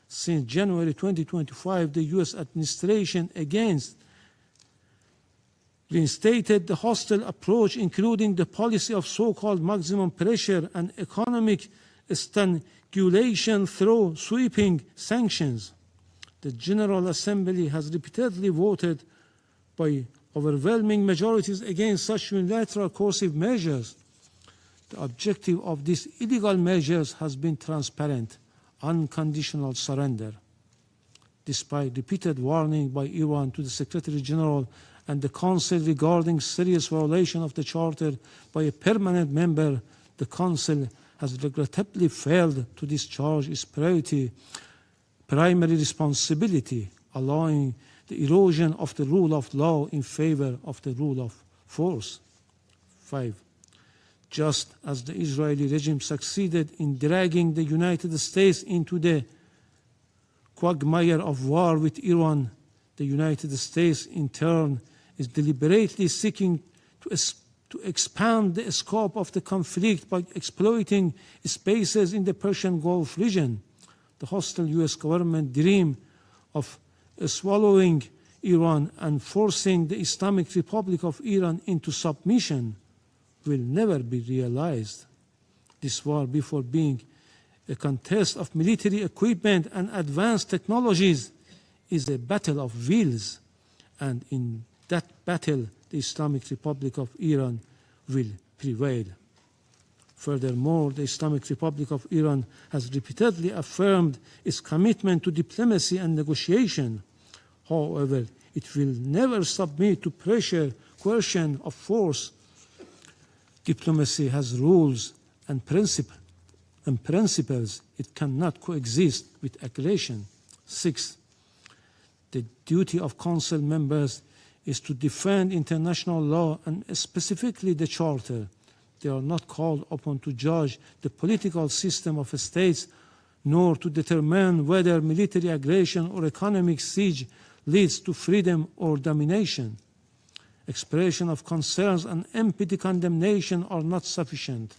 Since January 2025, the U.S. administration again reinstated the hostile approach, including the policy of so-called maximum pressure and economic strangulation through sweeping sanctions. The General Assembly has repeatedly voted by overwhelming majorities against such unilateral coercive measures. The objective of these illegal measures has been transparent, unconditional surrender. despite repeated warning by Iran to the Secretary General and the Council regarding serious violation of the Charter by a permanent member, the Council has regrettably failed to discharge its primary responsibility, allowing the erosion of the rule of law in favor of the rule of force. 5. Just as the Israeli regime succeeded in dragging the United States into the quagmire of war with Iran, the United States in turn is deliberately seeking to expand the scope of the conflict by exploiting spaces in the Persian Gulf region. The hostile U.S. government dream of swallowing Iran and forcing the Islamic Republic of Iran into submission will never be realized. This war, before being a contest of military equipment and advanced technologies, is a battle of wills, and in that battle, the Islamic Republic of Iran will prevail. Furthermore, the Islamic Republic of Iran has repeatedly affirmed its commitment to diplomacy and negotiation. However, it will never submit to pressure, coercion, or force. Diplomacy has rules and principles. It cannot coexist with aggression. 6. The duty of Council members is to defend international law and specifically the Charter. They are not called upon to judge the political system of states, nor to determine whether military aggression or economic siege leads to freedom or domination. Expression of concerns and empty condemnation are not sufficient.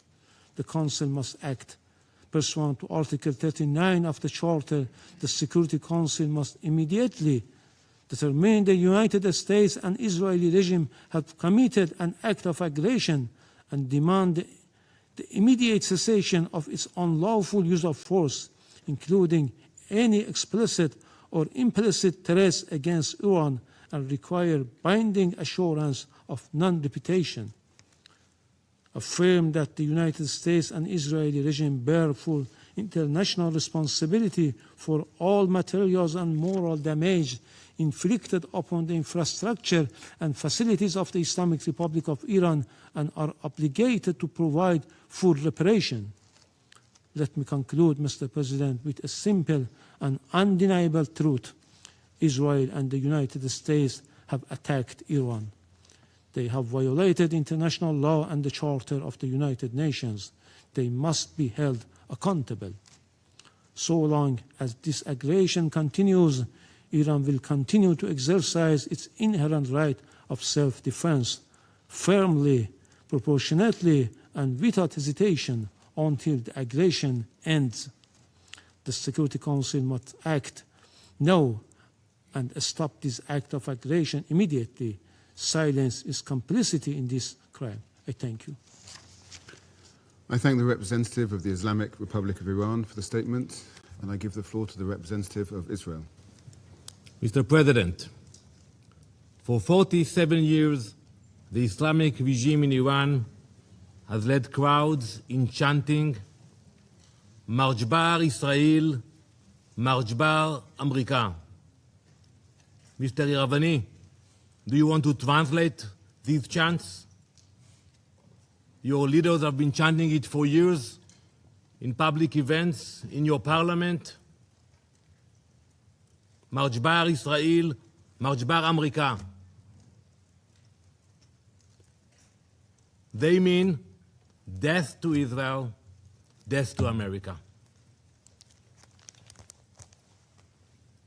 The Council must act. Pursuant to Article 39 of the Charter, the Security Council must immediately determine the United States and Israeli regime have committed an act of aggression and demand the immediate cessation of its unlawful use of force, including any explicit or implicit threats against Iran, and require binding assurance of non-repetition. Affirm that the United States and Israeli regime bear full international responsibility for all materials and moral damage inflicted upon the infrastructure and facilities of the Islamic Republic of Iran and are obligated to provide full reparation. Let me conclude, Mr. President, with a simple and undeniable truth. Israel and the United States have attacked Iran. They have violated international law and the Charter of the United Nations. They must be held accountable. So long as this aggression continues, Iran will continue to exercise its inherent right of self-defense firmly, proportionately, and without hesitation until the aggression ends. The Security Council must act now and stop this act of aggression immediately. Silence is complicity in this crime. I thank you. I thank the representative of the Islamic Republic of Iran for the statement, and I give the floor to the representative of Israel. Mr. President, for 47 years, the Islamic regime in Iran has led crowds in chanting March bar Israel, March bar America. Mr. Iravani, do you want to translate these chants? Your leaders have been chanting it for years in public events, in your parliament. March bar Israel, March bar America. They mean death to Israel, death to America.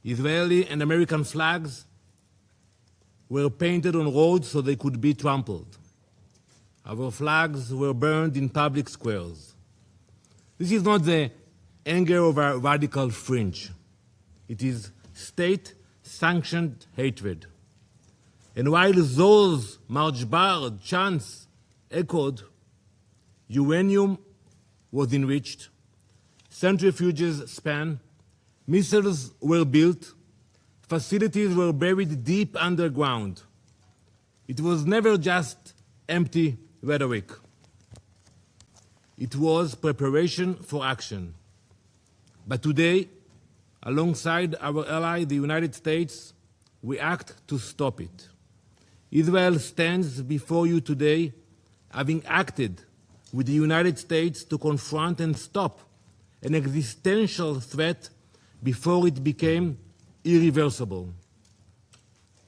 Israeli and American flags were painted on roads so they could be trampled. Our flags were burned in public squares. This is not the anger of a radical fringe. It is state-sanctioned hatred. And while those March bar chants echoed, uranium was enriched, centrifuges span, missiles were built, facilities were buried deep underground. It was never just empty rhetoric. It was preparation for action. But today, Alongside our ally, the United States, we act to stop it. Israel stands before you today, having acted with the United States to confront and stop an existential threat before it became irreversible.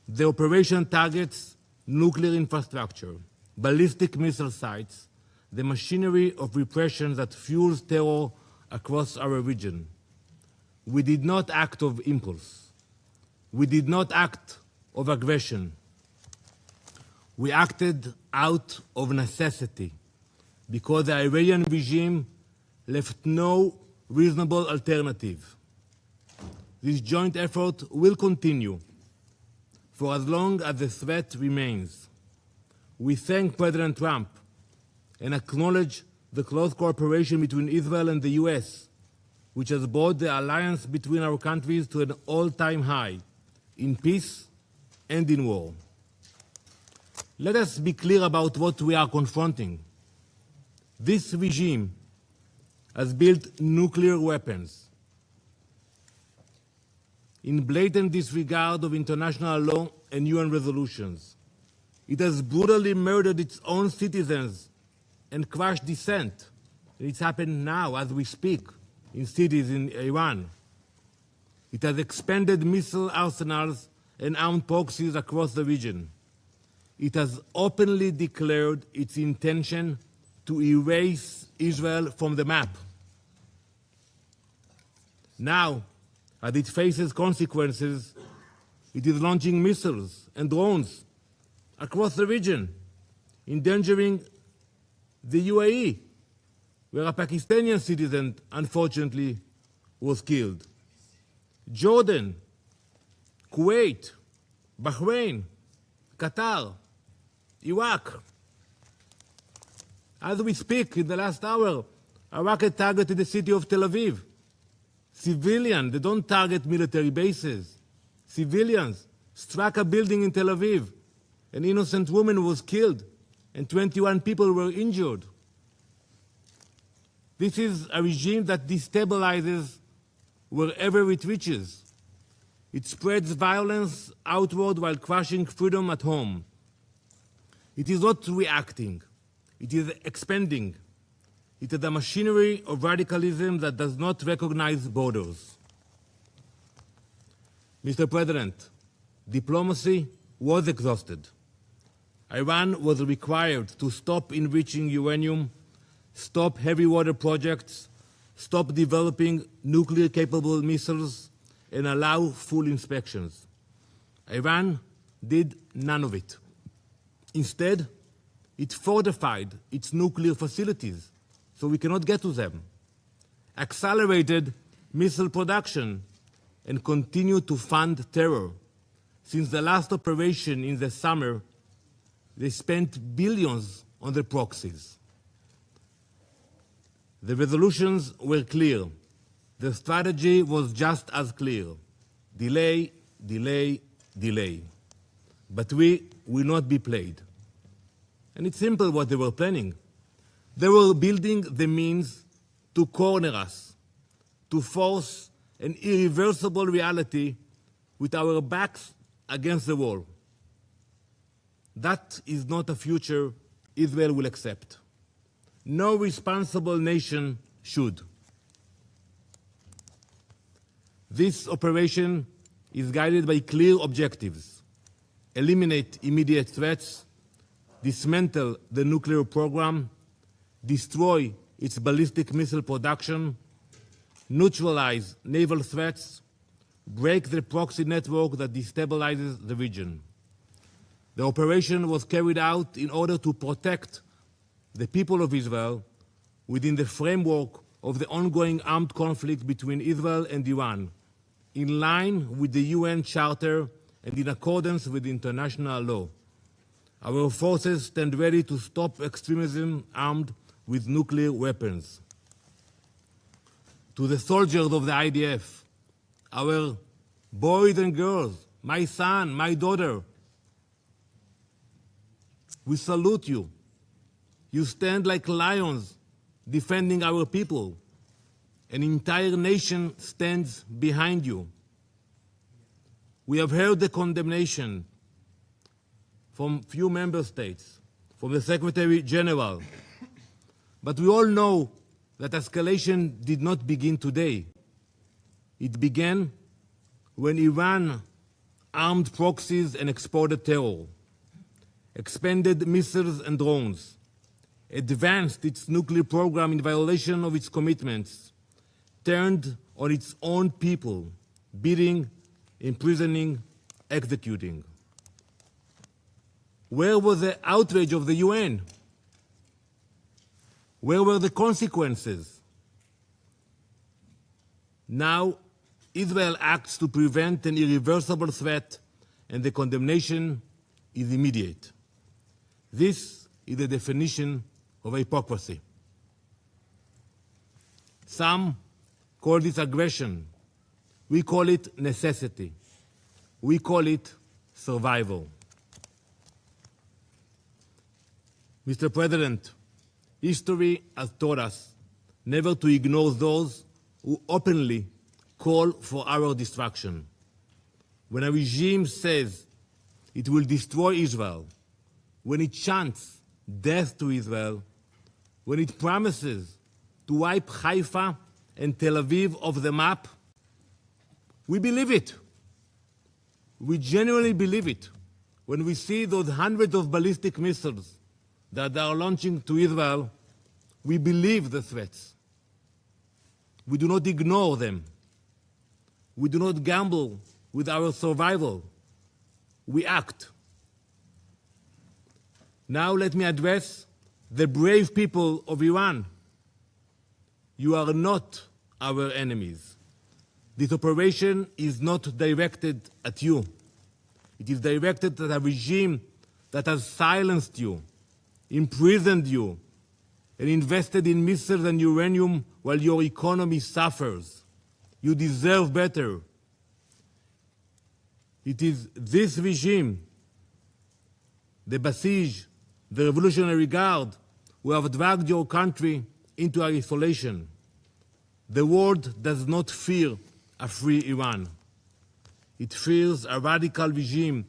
The operation targets nuclear infrastructure, ballistic missile sites, the machinery of repression that fuels terror across our region. We did not act of impulse. We did not act of aggression. We acted out of necessity because the Iranian regime left no reasonable alternative. This joint effort will continue for as long as the threat remains. We thank President Trump and acknowledge the close cooperation between Israel and the US, which has brought the alliance between our countries to an all-time high in peace and in war. Let us be clear about what we are confronting. This regime has built nuclear weapons in blatant disregard of international law and UN resolutions. It has brutally murdered its own citizens and crushed dissent. It's happened now as we speak in cities in Iran. It has expanded missile arsenals and armed proxies across the region. It has openly declared its intention to erase Israel from the map. Now, as it faces consequences, it is launching missiles and drones across the region, endangering the UAE, where a Pakistani citizen, unfortunately, was killed. Jordan, Kuwait, Bahrain, Qatar, Iraq. As we speak, in the last hour, a rocket targeted the city of Tel Aviv. Civilians, they don't target military bases. Civilians struck a building in Tel Aviv. An innocent woman was killed and 21 people were injured. This is a regime that destabilizes wherever it reaches. It spreads violence outward while crushing freedom at home. It is not reacting. It is expanding. It is a machinery of radicalism that does not recognize borders. Mr. President, diplomacy was exhausted. Iran was required to stop enriching uranium, stop heavy water projects, stop developing nuclear-capable missiles, and allow full inspections. Iran did none of it. Instead, it fortified its nuclear facilities so we cannot get to them, accelerated missile production, and continued to fund terror. Since the last operation in the summer, they spent billions on their proxies. The resolutions were clear. The strategy was just as clear. Delay, delay, delay. But we will not be played. And it's simple what they were planning. They were building the means to corner us, to force an irreversible reality with our backs against the wall. That is not a future Israel will accept. No responsible nation should. This operation is guided by clear objectives: eliminate immediate threats, dismantle the nuclear program, destroy its ballistic missile production, neutralize naval threats, break the proxy network that destabilizes the region. The operation was carried out in order to protect the people of Israel within the framework of the ongoing armed conflict between Israel and Iran, in line with the UN Charter and in accordance with international law. Our forces stand ready to stop extremism armed with nuclear weapons. To the soldiers of the IDF, our boys and girls, my son, my daughter, we salute you. You stand like lions defending our people. an entire nation stands behind you. We have heard the condemnation from few member states, from the Secretary General, but we all know that escalation did not begin today. It began when Iran armed proxies and exported terror, expanded missiles and drones, advanced its nuclear program in violation of its commitments, turned on its own people, beating, imprisoning, executing. Where was the outrage of the UN? Where were the consequences? Now, Israel acts to prevent an irreversible threat, and the condemnation is immediate. This is the definition of hypocrisy. Some call this aggression. We call it necessity. We call it survival. Mr. President, history has taught us never to ignore those who openly call for our destruction. When a regime says it will destroy Israel, when it chants death to Israel, when it promises to wipe Haifa and Tel Aviv off the map, we believe it. We genuinely believe it when we see those hundreds of ballistic missiles that they are launching to Israel. We believe the threats. We do not ignore them. We do not gamble with our survival. We act. Now let me address the brave people of Iran. You are not our enemies. This operation is not directed at you. It is directed at a regime that has silenced you, imprisoned you, and invested in missiles and uranium while your economy suffers. You deserve better. It is this regime, the Basij, the Revolutionary Guard, who have dragged your country into isolation. The world does not fear a free Iran. It fears a radical regime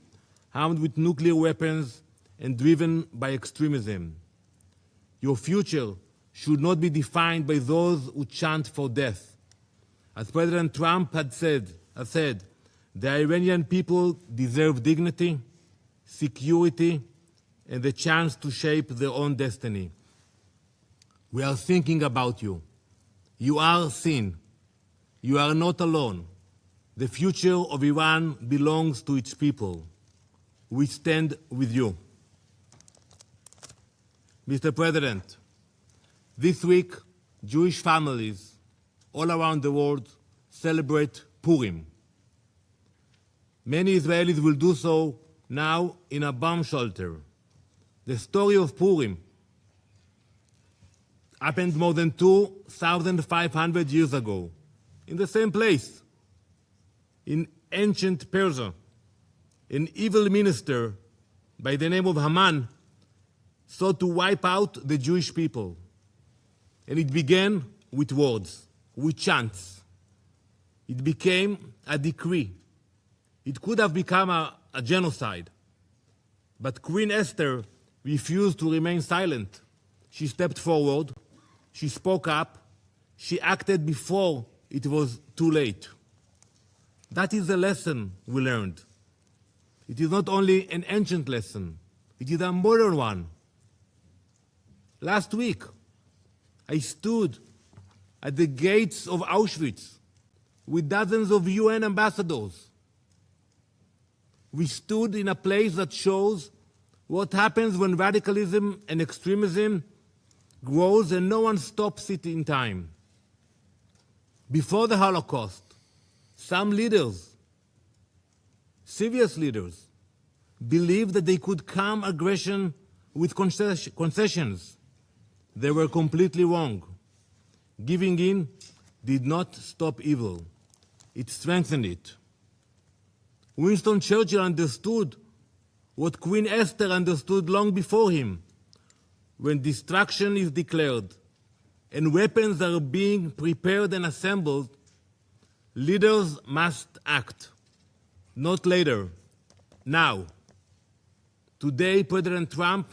armed with nuclear weapons and driven by extremism. Your future should not be defined by those who chant for death. As President Trump has said, the Iranian people deserve dignity, security, and the chance to shape their own destiny. We are thinking about you. You are seen. You are not alone. The future of Iran belongs to its people. We stand with you. Mr. President, this week, Jewish families all around the world celebrate Purim. Many Israelis will do so now in a bomb shelter. The story of Purim happened more than 2,500 years ago, in the same place. In ancient Persia, an evil minister by the name of Haman sought to wipe out the Jewish people. And it began with words, with chants. It became a decree. It could have become a genocide. But Queen Esther refused to remain silent. She stepped forward. She spoke up. She acted before it was too late. That is the lesson we learned. It is not only an ancient lesson, it is a modern one. Last week, I stood at the gates of Auschwitz with dozens of UN ambassadors. We stood in a place that shows what happens when radicalism and extremism grows and no one stops it in time. Before the Holocaust, some leaders, serious leaders, believed that they could calm aggression with concessions. They were completely wrong. Giving in did not stop evil. It strengthened it. Winston Churchill understood what Queen Esther understood long before him. When destruction is declared, and weapons are being prepared and assembled, leaders must act, not later, now. Today, President Trump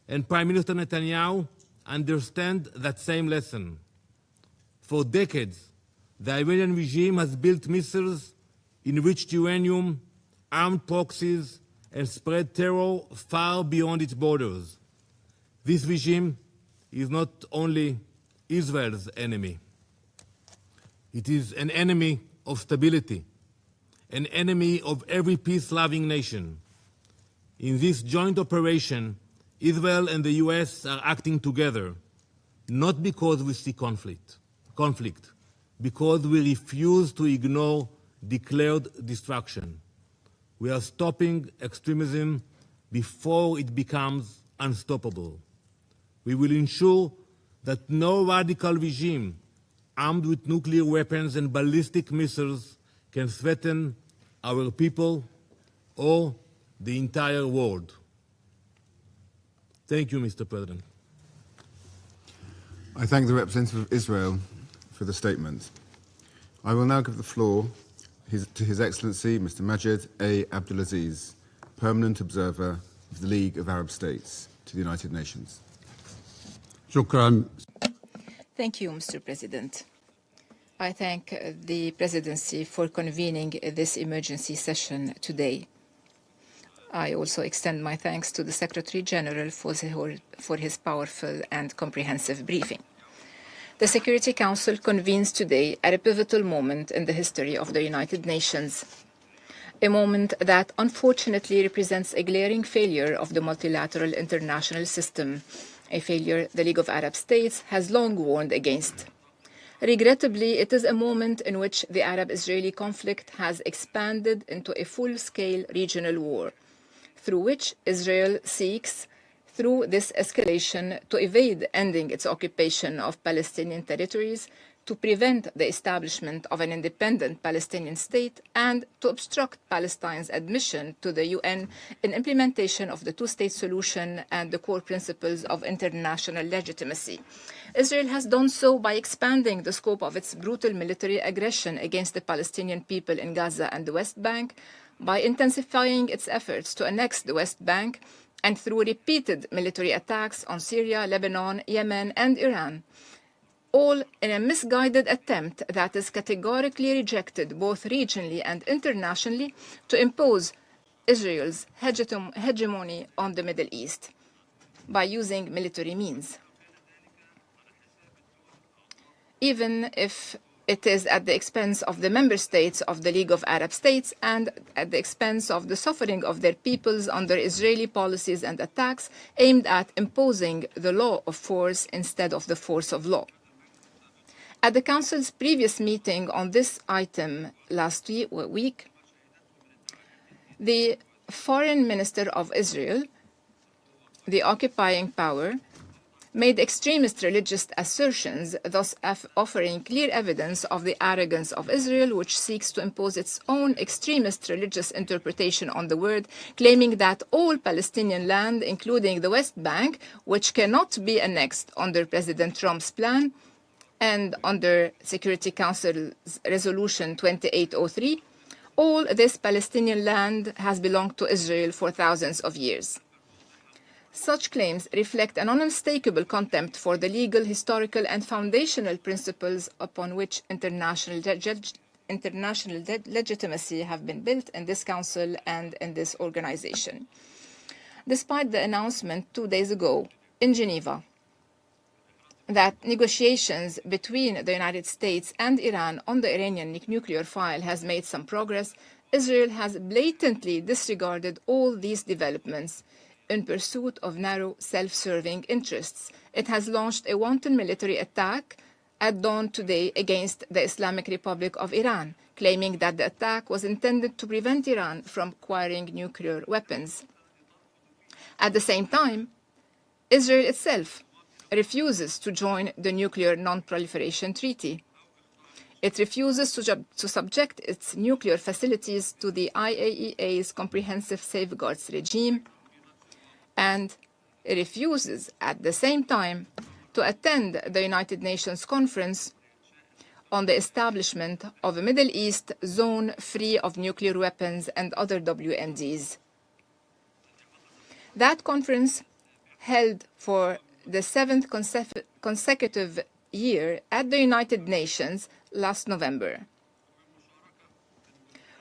and Prime Minister Netanyahu understand that same lesson. For decades, the Iranian regime has built missiles, enriched uranium, armed proxies, and spread terror far beyond its borders. This regime is not only Israel's enemy. It is an enemy of stability, an enemy of every peace-loving nation. In this joint operation, Israel and the US are acting together, not because we see conflict, because we refuse to ignore declared destruction. We are stopping extremism before it becomes unstoppable. We will ensure that no radical regime armed with nuclear weapons and ballistic missiles can threaten our people or the entire world. Thank you, Mr. President. I thank the representative of Israel for the statement. I will now give the floor to His Excellency Mr. Majed A. Abdulaziz, Permanent Observer of the League of Arab States to the United Nations. Shukran. Thank you, Mr. President. I thank the Presidency for convening this emergency session today. I also extend my thanks to the Secretary General for his powerful and comprehensive briefing. The Security Council convenes today at a pivotal moment in the history of the United Nations, a moment that unfortunately represents a glaring failure of the multilateral international system, a failure the League of Arab States has long warned against. Regrettably, it is a moment in which the Arab-Israeli conflict has expanded into a full-scale regional war, through which Israel seeks, through this escalation, to evade ending its occupation of Palestinian territories, to prevent the establishment of an independent Palestinian state, and to obstruct Palestine's admission to the UN in implementation of the two-state solution and the core principles of international legitimacy. Israel has done so by expanding the scope of its brutal military aggression against the Palestinian people in Gaza and the West Bank, by intensifying its efforts to annex the West Bank, and through repeated military attacks on Syria, Lebanon, Yemen, and Iran, all in a misguided attempt that is categorically rejected both regionally and internationally to impose Israel's hegemony on the Middle East by using military means. Even if it is at the expense of the member states of the League of Arab States and at the expense of the suffering of their peoples under Israeli policies and attacks aimed at imposing the law of force instead of the force of law. At the Council's previous meeting on this item last week, the Foreign Minister of Israel, the occupying power, made extremist religious assertions, thus offering clear evidence of the arrogance of Israel, which seeks to impose its own extremist religious interpretation on the word, claiming that all Palestinian land, including the West Bank, which cannot be annexed under President Trump's plan and under Security Council's Resolution 2803, all this Palestinian land has belonged to Israel for thousands of years. Such claims reflect an unmistakable contempt for the legal, historical, and foundational principles upon which international legitimacy have been built in this Council and in this organization. Despite the announcement 2 days ago in Geneva that negotiations between the United States and Iran on the Iranian nuclear file has made some progress, Israel has blatantly disregarded all these developments in pursuit of narrow, self-serving interests. It has launched a wanton military attack at dawn today against the Islamic Republic of Iran, claiming that the attack was intended to prevent Iran from acquiring nuclear weapons. At the same time, Israel itself refuses to join the Nuclear Non-Proliferation Treaty. It refuses to subject its nuclear facilities to the IAEA's comprehensive safeguards regime, and it refuses at the same time to attend the United Nations Conference on the establishment of a Middle East zone free of nuclear weapons and other WMDs. That conference, held for the 7th consecutive year at the United Nations last November,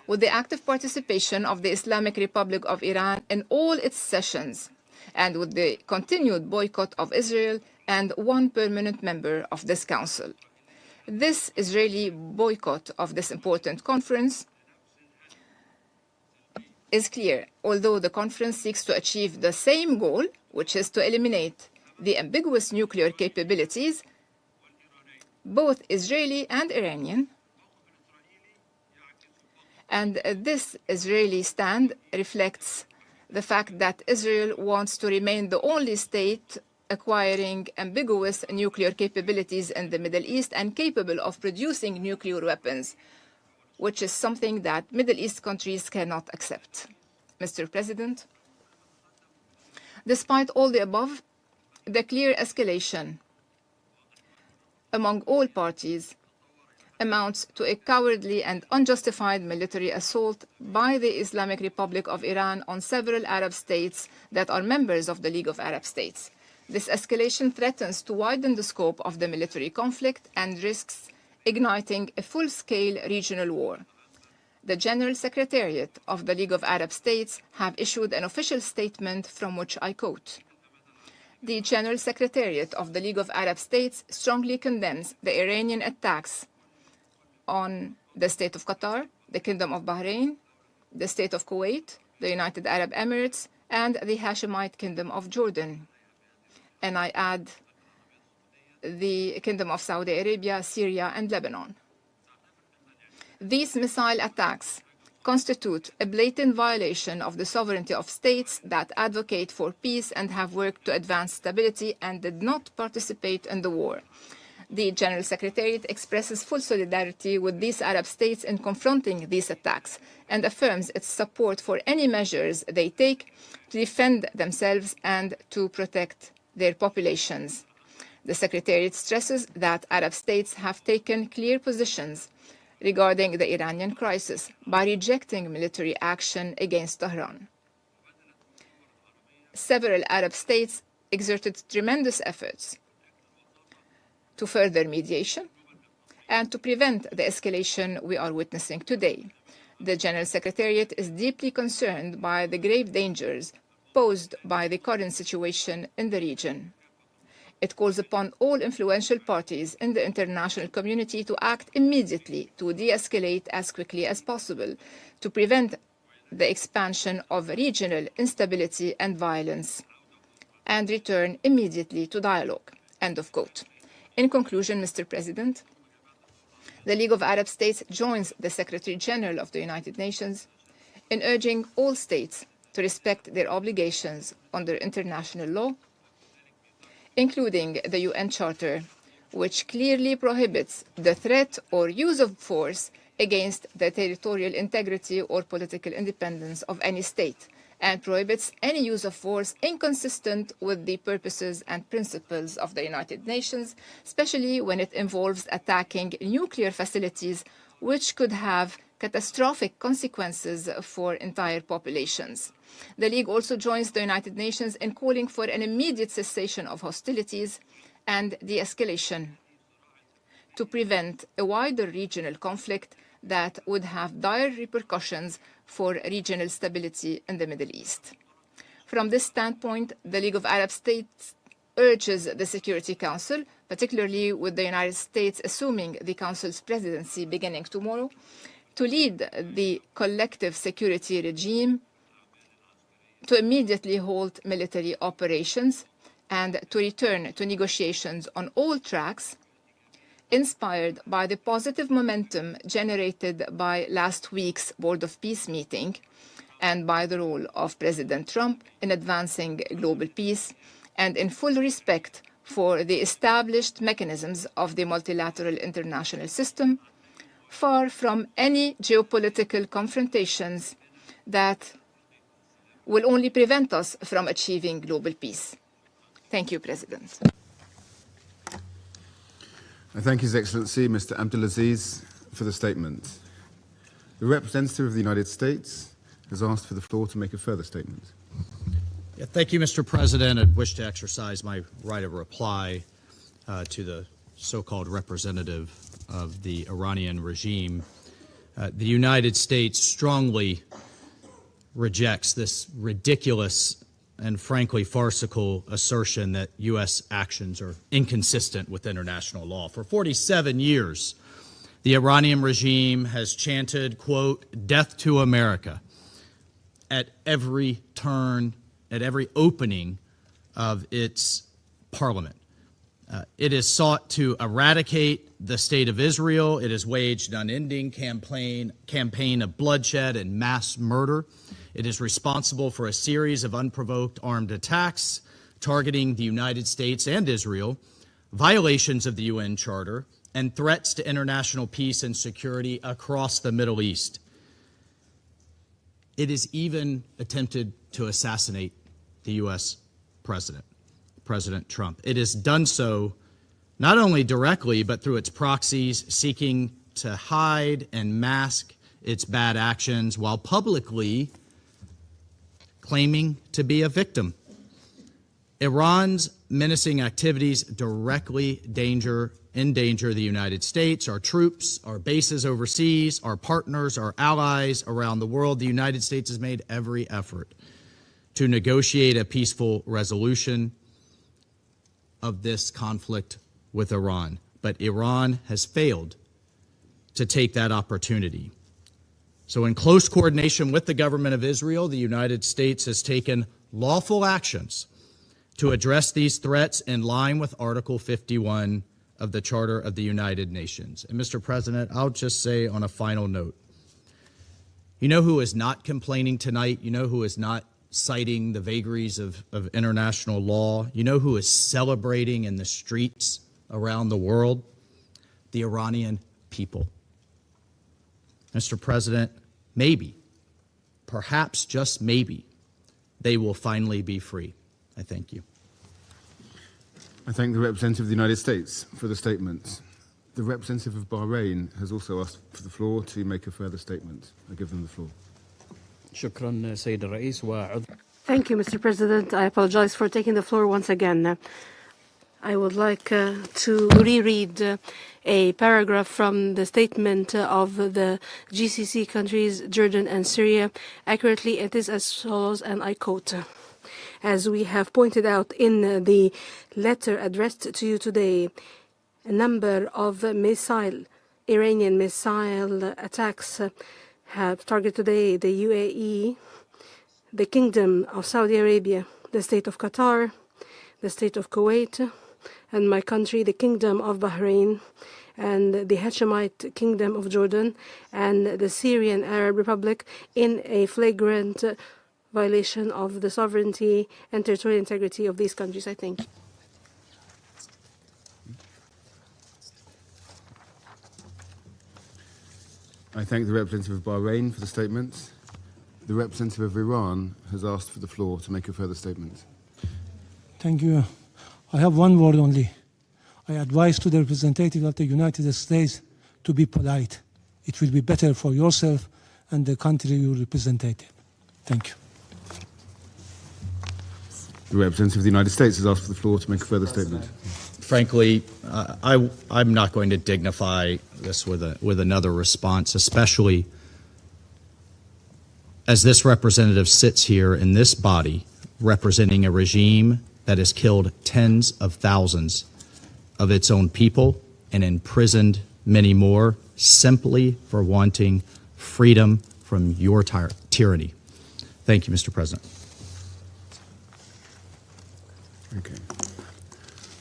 with the active participation of the Islamic Republic of Iran in all its sessions, and with the continued boycott of Israel and one permanent member of this council. This Israeli boycott of this important conference is clear, although the conference seeks to achieve the same goal, which is to eliminate the ambiguous nuclear capabilities, both Israeli and Iranian. And this Israeli stand reflects the fact that Israel wants to remain the only state acquiring ambiguous nuclear capabilities in the Middle East and capable of producing nuclear weapons, which is something that Middle East countries cannot accept. Mr. President, despite all the above, the clear escalation among all parties amounts to a cowardly and unjustified military assault by the Islamic Republic of Iran on several Arab states that are members of the League of Arab States. This escalation threatens to widen the scope of the military conflict and risks igniting a full-scale regional war. The General Secretariat of the League of Arab States have issued an official statement from which I quote: "The General Secretariat of the League of Arab States strongly condemns the Iranian attacks on the State of Qatar, the Kingdom of Bahrain, the State of Kuwait, the United Arab Emirates, and the Hashemite Kingdom of Jordan." And I add the Kingdom of Saudi Arabia, Syria, and Lebanon. These missile attacks constitute a blatant violation of the sovereignty of states that advocate for peace and have worked to advance stability and did not participate in the war. The General Secretariat expresses full solidarity with these Arab states in confronting these attacks and affirms its support for any measures they take to defend themselves and to protect their populations. The Secretariat stresses that Arab states have taken clear positions regarding the Iranian crisis by rejecting military action against Tehran. Several Arab states exerted tremendous efforts to further mediation and to prevent the escalation we are witnessing today. The General Secretariat is deeply concerned by the grave dangers posed by the current situation in the region. It calls upon all influential parties in the international community to act immediately to de-escalate as quickly as possible, to prevent the expansion of regional instability and violence, and return immediately to dialogue. End of quote. In conclusion, Mr. President, the League of Arab States joins the Secretary General of the United Nations in urging all states to respect their obligations under international law, including the UN Charter, which clearly prohibits the threat or use of force against the territorial integrity or political independence of any state, and prohibits any use of force inconsistent with the purposes and principles of the United Nations, especially when it involves attacking nuclear facilities, which could have catastrophic consequences for entire populations. The League also joins the United Nations in calling for an immediate cessation of hostilities and de-escalation to prevent a wider regional conflict that would have dire repercussions for regional stability in the Middle East. From this standpoint, the League of Arab States urges the Security Council, particularly with the United States assuming the Council's presidency beginning tomorrow, to lead the collective security regime, to immediately halt military operations, and to return to negotiations on all tracks, inspired by the positive momentum generated by last week's Board of Peace meeting and by the role of President Trump in advancing global peace, and in full respect for the established mechanisms of the multilateral international system, far from any geopolitical confrontations that will only prevent us from achieving global peace. Thank you, President. I thank His Excellency Mr. Abdulaziz for the statement. The representative of the United States has asked for the floor to make a further statement. Yeah, thank you, Mr. President. I wish to exercise my right of reply to the so-called representative of the Iranian regime. The United States strongly rejects this ridiculous and frankly farcical assertion that U.S. actions are inconsistent with international law. For 47 years, the Iranian regime has chanted, quote, "Death to America," at every turn, at every opening of its parliament. It has sought to eradicate the state of Israel. It has waged an unending campaign of bloodshed and mass murder. It is responsible for a series of unprovoked armed attacks targeting the United States and Israel, violations of the UN Charter, and threats to international peace and security across the Middle East. It has even attempted to assassinate the U.S. president, President Trump. It has done so not only directly, but through its proxies, seeking to hide and mask its bad actions while publicly claiming to be a victim. Iran's menacing activities directly endanger the United States, our troops, our bases overseas, our partners, our allies around the world. The United States has made every effort to negotiate a peaceful resolution of this conflict with Iran. But Iran has failed to take that opportunity. So in close coordination with the government of Israel, the United States has taken lawful actions to address these threats in line with Article 51 of the Charter of the United Nations. And Mr. President, I'll just say on a final note, you know who is not complaining tonight? You know who is not citing the vagaries of international law? You know who is celebrating in the streets around the world? The Iranian people. Mr. President, maybe, perhaps just maybe, they will finally be free. I thank you. I thank the representative of the United States for the statement. The representative of Bahrain has also asked for the floor to make a further statement. I give them the floor. Thank you, Mr. President. I apologize for taking the floor once again. I would like to reread a paragraph from the statement of the GCC countries, Jordan and Syria. Accurately, it is as follows, and I quote, "As we have pointed out in the letter addressed to you today, a number of Iranian missile attacks have targeted today the UAE, the Kingdom of Saudi Arabia, the State of Qatar, the State of Kuwait, and my country, the Kingdom of Bahrain, and the Hashemite Kingdom of Jordan, and the Syrian Arab Republic, in a flagrant violation of the sovereignty and territorial integrity of these countries." I thank you. I thank the representative of Bahrain for the statement. The representative of Iran has asked for the floor to make a further statement. Thank you. I have one word only. I advise to the representative of the United States to be polite. It will be better for yourself and the country you represent. Thank you. The representative of the United States has asked for the floor to make a further statement. Frankly, I'm not going to dignify this with another response, especially as this representative sits here in this body representing a regime that has killed tens of thousands of its own people and imprisoned many more simply for wanting freedom from your tyranny. Thank you, Mr. President. Okay.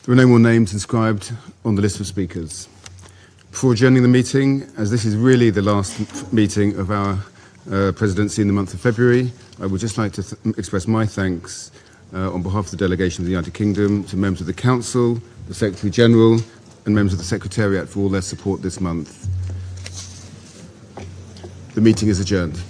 There are no more names inscribed on the list of speakers. Before adjourning the meeting, as this is really the last meeting of our presidency in the month of February, I would just like to express my thanks on behalf of the delegation of the United Kingdom to members of the Council, the Secretary General, and members of the Secretariat for all their support this month. The meeting is adjourned.